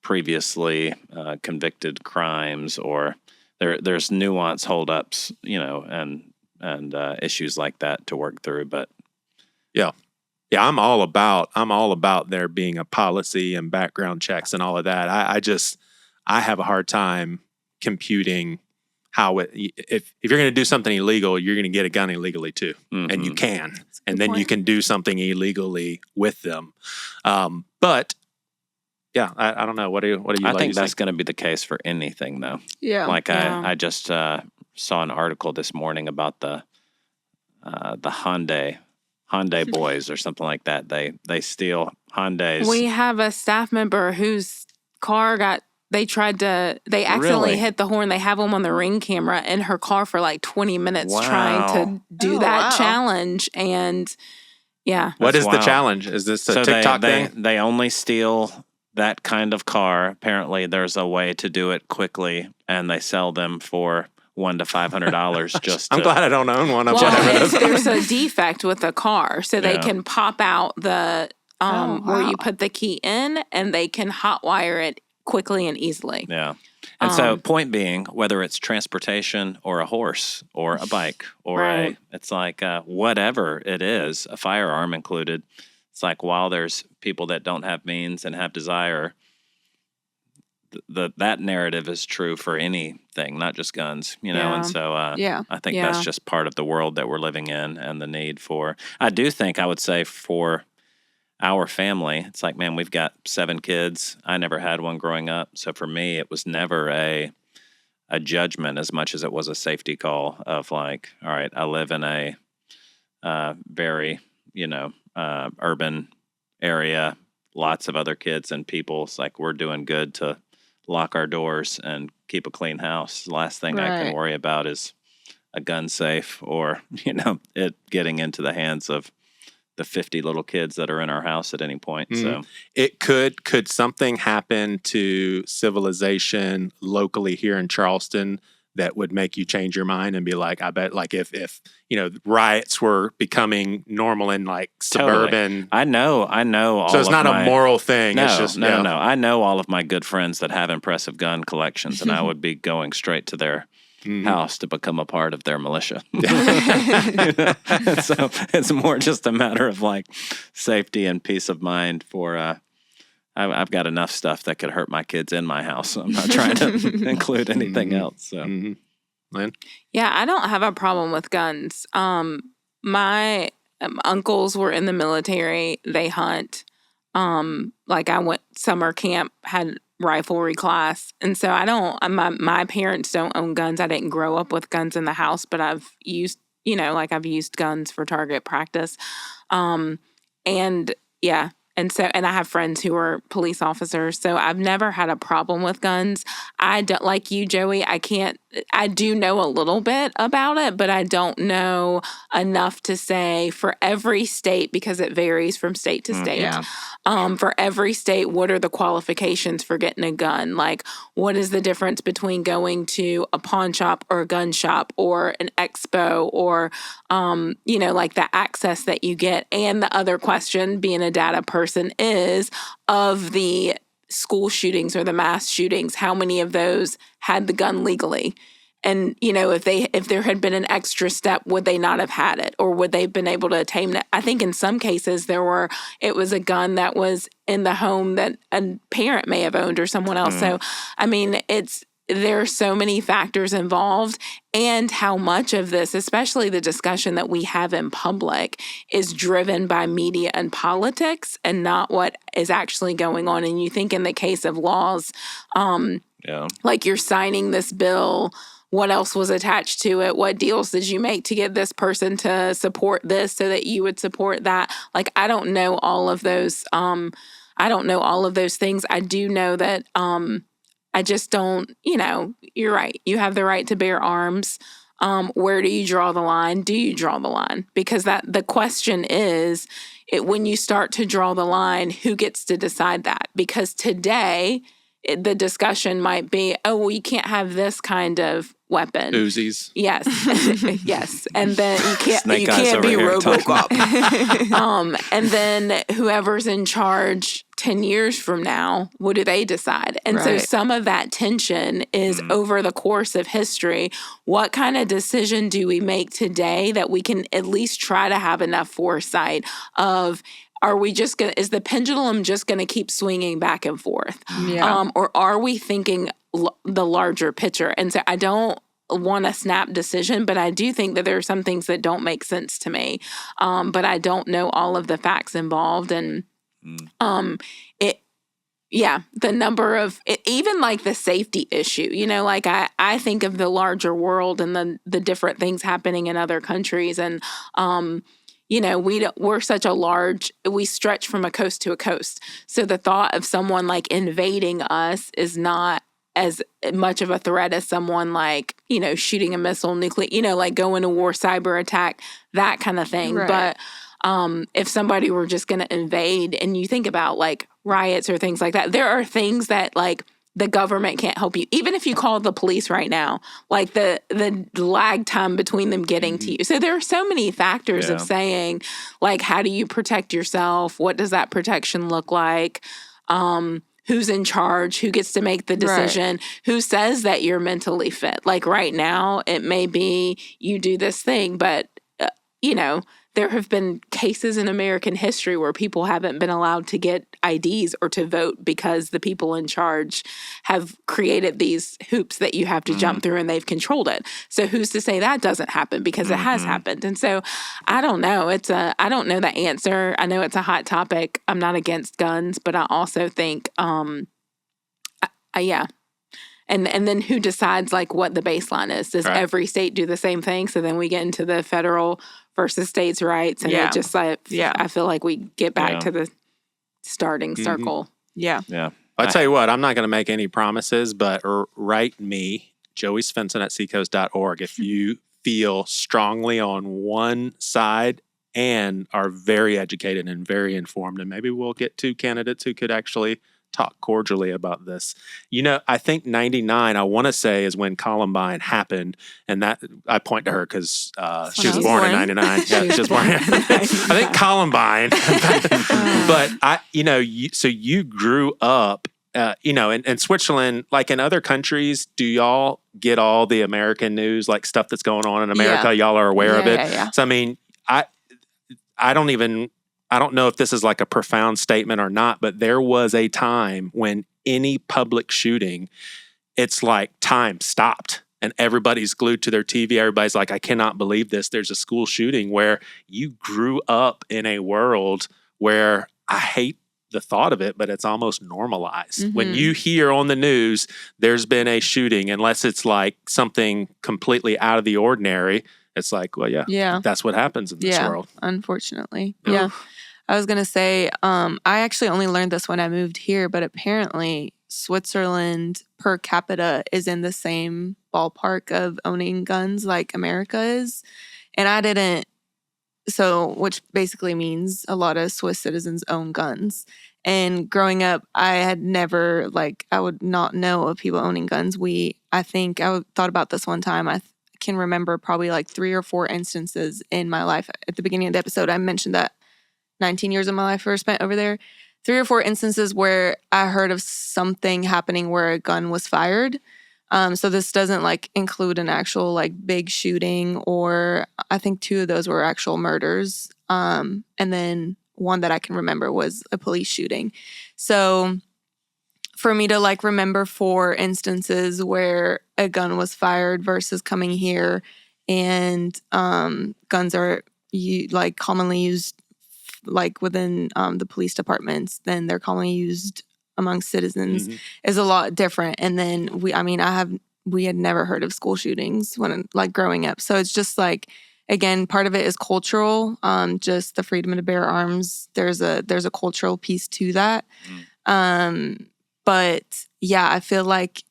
previously convicted crimes, or there's nuance holdups, and issues like that to work through. But yeah, I'm all about there being a policy and background checks and all of that. I have a hard time computing how if you're going to do something illegal, you're going to get a gun illegally too, and you can, and then you can do something illegally with them. But yeah, I don't know. What do you? I think that's going to be the case for anything, though. Yeah. I just saw an article this morning about the Hyundai boys or something like that. They steal Hyundais. We have a staff member whose car they accidentally hit the horn. They have them on the Ring camera in her car for like 20 minutes trying to do that challenge. And yeah. What is the challenge? Is this a TikTok thing? They only steal that kind of car. Apparently there's a way to do it quickly, and they sell them for $100 to $500 I'm glad I don't own one of whatever. There's a defect with the car, so they can pop out the where you put the key in, and they can hotwire it quickly and easily. Yeah. And so, point being, whether it's transportation or a horse or a bike or it's like whatever it is, a firearm included. It's like, while there's people that don't have means and have desire, that narrative is true for anything, not just guns, And so I think that's just part of the world that we're living in, and the need for, I would say for our family, it's like, man, we've got 7 kids. I never had one growing up. So for me, it was never a judgment as much as it was a safety call of like, all right, I live in a very, urban area, lots of other kids and people. It's like, we're doing good to lock our doors and keep a clean house. The last thing I can worry about is a gun safe or, it getting into the hands of the 50 little kids that are in our house at any point. So it could something happen to civilization locally here in Charleston that would make you change your mind and be like, I bet, like if riots were becoming normal in like suburban. Totally. I know. All so it's not a moral thing. No, it's just no. I know all of my good friends that have impressive gun collections, and I would be going straight to their house to become a part of their militia. So it's more just a matter of like safety and peace of mind for, I've got enough stuff that could hurt my kids in my house. So I'm not trying to include anything else. So, Lynn? Yeah, I don't have a problem with guns. My uncles were in the military. They hunt. Like I went summer camp, had riflery class. And so my parents don't own guns. I didn't grow up with guns in the house, but I've used, I've used guns for target practice. And yeah. And I have friends who are police officers, so I've never had a problem with guns. I don't, like you, Joey, I do know a little bit about it, but I don't know enough to say for every state, because it varies from state to state. Yeah. For every state, what are the qualifications for getting a gun? Like, what is the difference between going to a pawn shop or a gun shop or an expo or, like the access that you get? And the other question, being a data person, is of the school shootings or the mass shootings, how many of those had the gun legally? And, if there had been an extra step, would they not have had it, or would they have been able to attain it? I think in some cases it was a gun that was in the home that a parent may have owned or someone else. So, I mean, there are so many factors involved, and how much of this, especially the discussion that we have in public, is driven by media and politics and not what is actually going on. And you think in the case of laws, like you're signing this bill, what else was attached to it? What deals did you make to get this person to support this so that you would support that? Like, I don't know all of those. Things. I do know that I just don't, you're right. You have the right to bear arms. Where do you draw the line? Do you draw the line? Because the question is, when you start to draw the line, who gets to decide that? Because today, the discussion might be, oh, well, you can't have this kind of weapon. Uzis. Yes. Yes. And then you can't be RoboCop. And then whoever's in charge 10 years from now, what do they decide? And so some of that tension is over the course of history. What kind of decision do we make today that we can at least try to have enough foresight of, is the pendulum just going to keep swinging back and forth? Yeah. Or are we thinking the larger picture? And so I don't want a snap decision, but I do think that there are some things that don't make sense to me. But I don't know all of the facts involved. And the number of even like the safety issue, like I think of the larger world and the different things happening in other countries. And, we're such we stretch from a coast to a coast. So the thought of someone like invading us is not as much of a threat as someone like, shooting a missile, nuclear, like going to war, cyber attack, that kind of thing. Right. But if somebody were just going to invade, and you think about like riots or things like that, there are things that like the government can't help you. Even if you call the police right now, like the lag time between them getting to you. So there are so many factors of saying, like, how do you protect yourself? What does that protection look like? Who's in charge? Who gets to make the decision? Right. Who says that you're mentally fit? Like right now, it may be you do this thing, but, there have been cases in American history where people haven't been allowed to get IDs or to vote because the people in charge have created these hoops that you have to jump through, and they've controlled it. So who's to say that doesn't happen? Because it has happened. And so I don't know. I don't know the answer. I know it's a hot topic. I'm not against guns, but I also think, And then who decides like what the baseline is? Does every state do the same thing? So then we get into the federal versus states' rights, and it just like I feel like we get back to the starting circle. Yeah. I'll tell you what, I'm not going to make any promises, but write me, Joey Svendsen at Seacoast.org, if you feel strongly on one side and are very educated and very informed, and maybe we'll get two candidates who could actually talk cordially about this. I think 99, I want to say, is when Columbine happened. And that I point to her because she was born in 99. Yeah, she was born in 99. I think Columbine. But so you grew up in Switzerland, like in other countries, do y'all get all the American news, like stuff that's going on in America? Yeah. Y'all are aware of it. Yeah. So, I mean, I don't know if this is like a profound statement or not, but there was a time when any public shooting, it's like time stopped and everybody's glued to their TV. Everybody's like, I cannot believe this. There's a school shooting, where you grew up in a world where, I hate the thought of it, but it's almost normalized. Mm-hmm. When you hear on the news, there's been a shooting, unless it's like something completely out of the ordinary, it's like, well, yeah. That's what happens in this world. Unfortunately. Yeah. I was going to say, I actually only learned this when I moved here, but apparently Switzerland per capita is in the same ballpark of owning guns like America is. And I didn't, which basically means a lot of Swiss citizens own guns. And growing up, I had never, I would not know of people owning guns. I thought about this one time. I can remember probably like 3 or 4 instances in my life. At the beginning of the episode, I mentioned that 19 years of my life were spent over there. 3 or 4 instances where I heard of something happening where a gun was fired. So this doesn't include an actual big shooting, or I think 2 of those were actual murders. And then one that I can remember was a police shooting. So for me to remember 4 instances where a gun was fired versus coming here, and guns are commonly used within the police departments, then they're commonly used among citizens, is a lot different. And then we had never heard of school shootings when growing up. So it's just again, part of it is cultural, just the freedom to bear arms. There's a cultural piece to that. But yeah, I feel like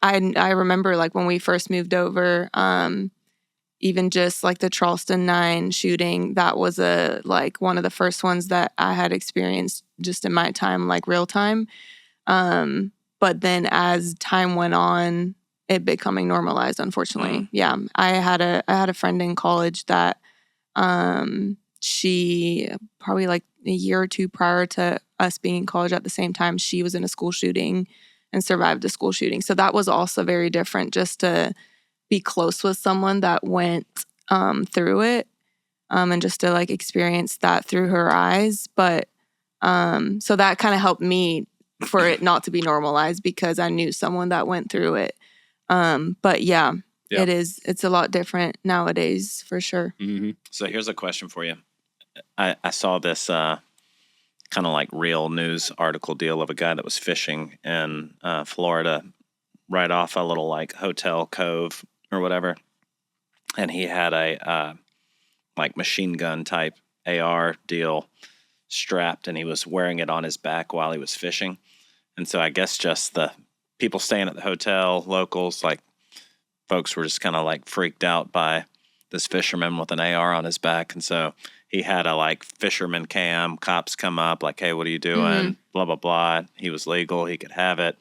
I remember when we first moved over, even just the Charleston 9 shooting, that was one of the first ones that I had experienced just in my time, real time. But then as time went on, it becoming normalized, unfortunately. Yeah. I had a friend in college that she probably a year or 2 prior to us being in college at the same time, she was in a school shooting and survived a school shooting. So that was also very different, just to be close with someone that went through it, and just to experience that through her eyes. But so that kind of helped me for it not to be normalized, because I knew someone that went through it. But yeah, it's a lot different nowadays for sure. Mm-hmm. So here's a question for you. I saw this kind of real news article deal of a guy that was fishing in Florida, right off a little hotel cove or whatever, and he had a machine gun type AR deal strapped, and he was wearing it on his back while he was fishing. And so I guess just the people staying at the hotel, locals, folks were just kind of freaked out by this fisherman with an AR on his back. And so he had a fisherman cam, cops come up hey, what are you doing? Blah, blah, blah. He was legal. He could have it.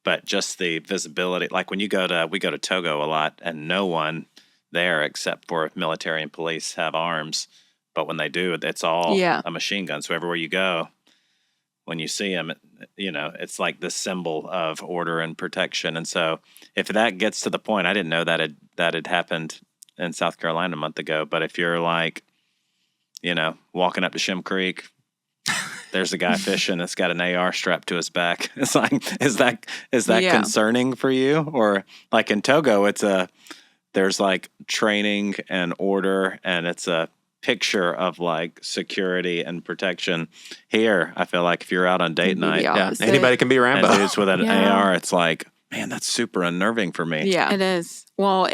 But just the visibility, when we go to Togo a lot, and no one there except for military and police have arms. But when they do, it's all a machine gun. So everywhere you go, when you see them, it's this symbol of order and protection. And so if that gets to the point, I didn't know that had happened in South Carolina a month ago. But if you're walking up to Shem Creek, there's a guy fishing that's got an AR strapped to his back. It's is that concerning for you? Or in Togo, there's training and order, and it's a picture of security and protection. Here, I feel if you're out on date night, anybody can be Rambo. And dudes with an AR, it's man, that's super unnerving for me. Yeah, it is. Well,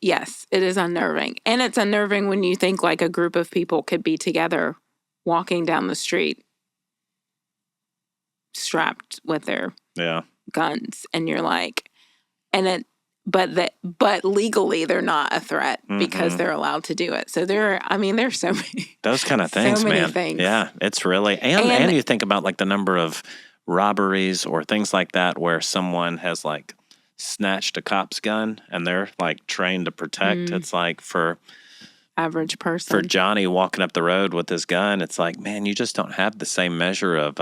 yes, it is unnerving. And it's unnerving when you think a group of people could be together walking down the street strapped with their guns, and you're but legally they're not a threat because they're allowed to do it. So there's so many those kind of things, so many man. Things. Yeah, it's really and you think about the number of robberies or things like that where someone has snatched a cop's gun and they're trained to protect. It's for average person. For Johnny walking up the road with his gun, it's man, you just don't have the same measure of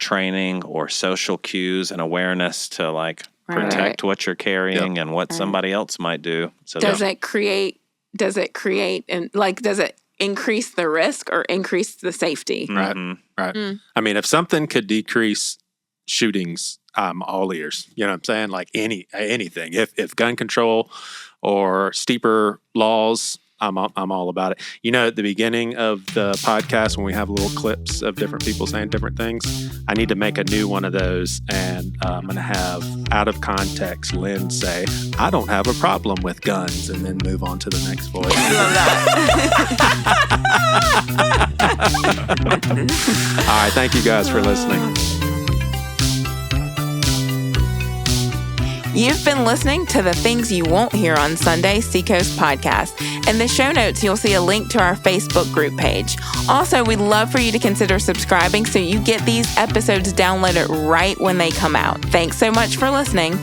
training or social cues and awareness to like protect what you're carrying and what somebody else might do. So does it create and like, does it increase the risk or increase the safety? Right. I mean, if something could decrease shootings, I'm all ears. You know what I'm saying? Like anything. If gun control or steeper laws, I'm all about it. You know, at the beginning of the podcast, when we have little clips of different people saying different things, I need to make a new one of those, and I'm going to have, out of context, Lynne say, "I don't have a problem with guns," and then move on to the next voice. I love that. All right, thank you guys for listening. You've been listening to the Things You Won't Hear on Sunday Seacoast podcast. In the show notes, you'll see a link to our Facebook group page. Also, we'd love for you to consider subscribing so you get these episodes downloaded right when they come out. Thanks so much for listening.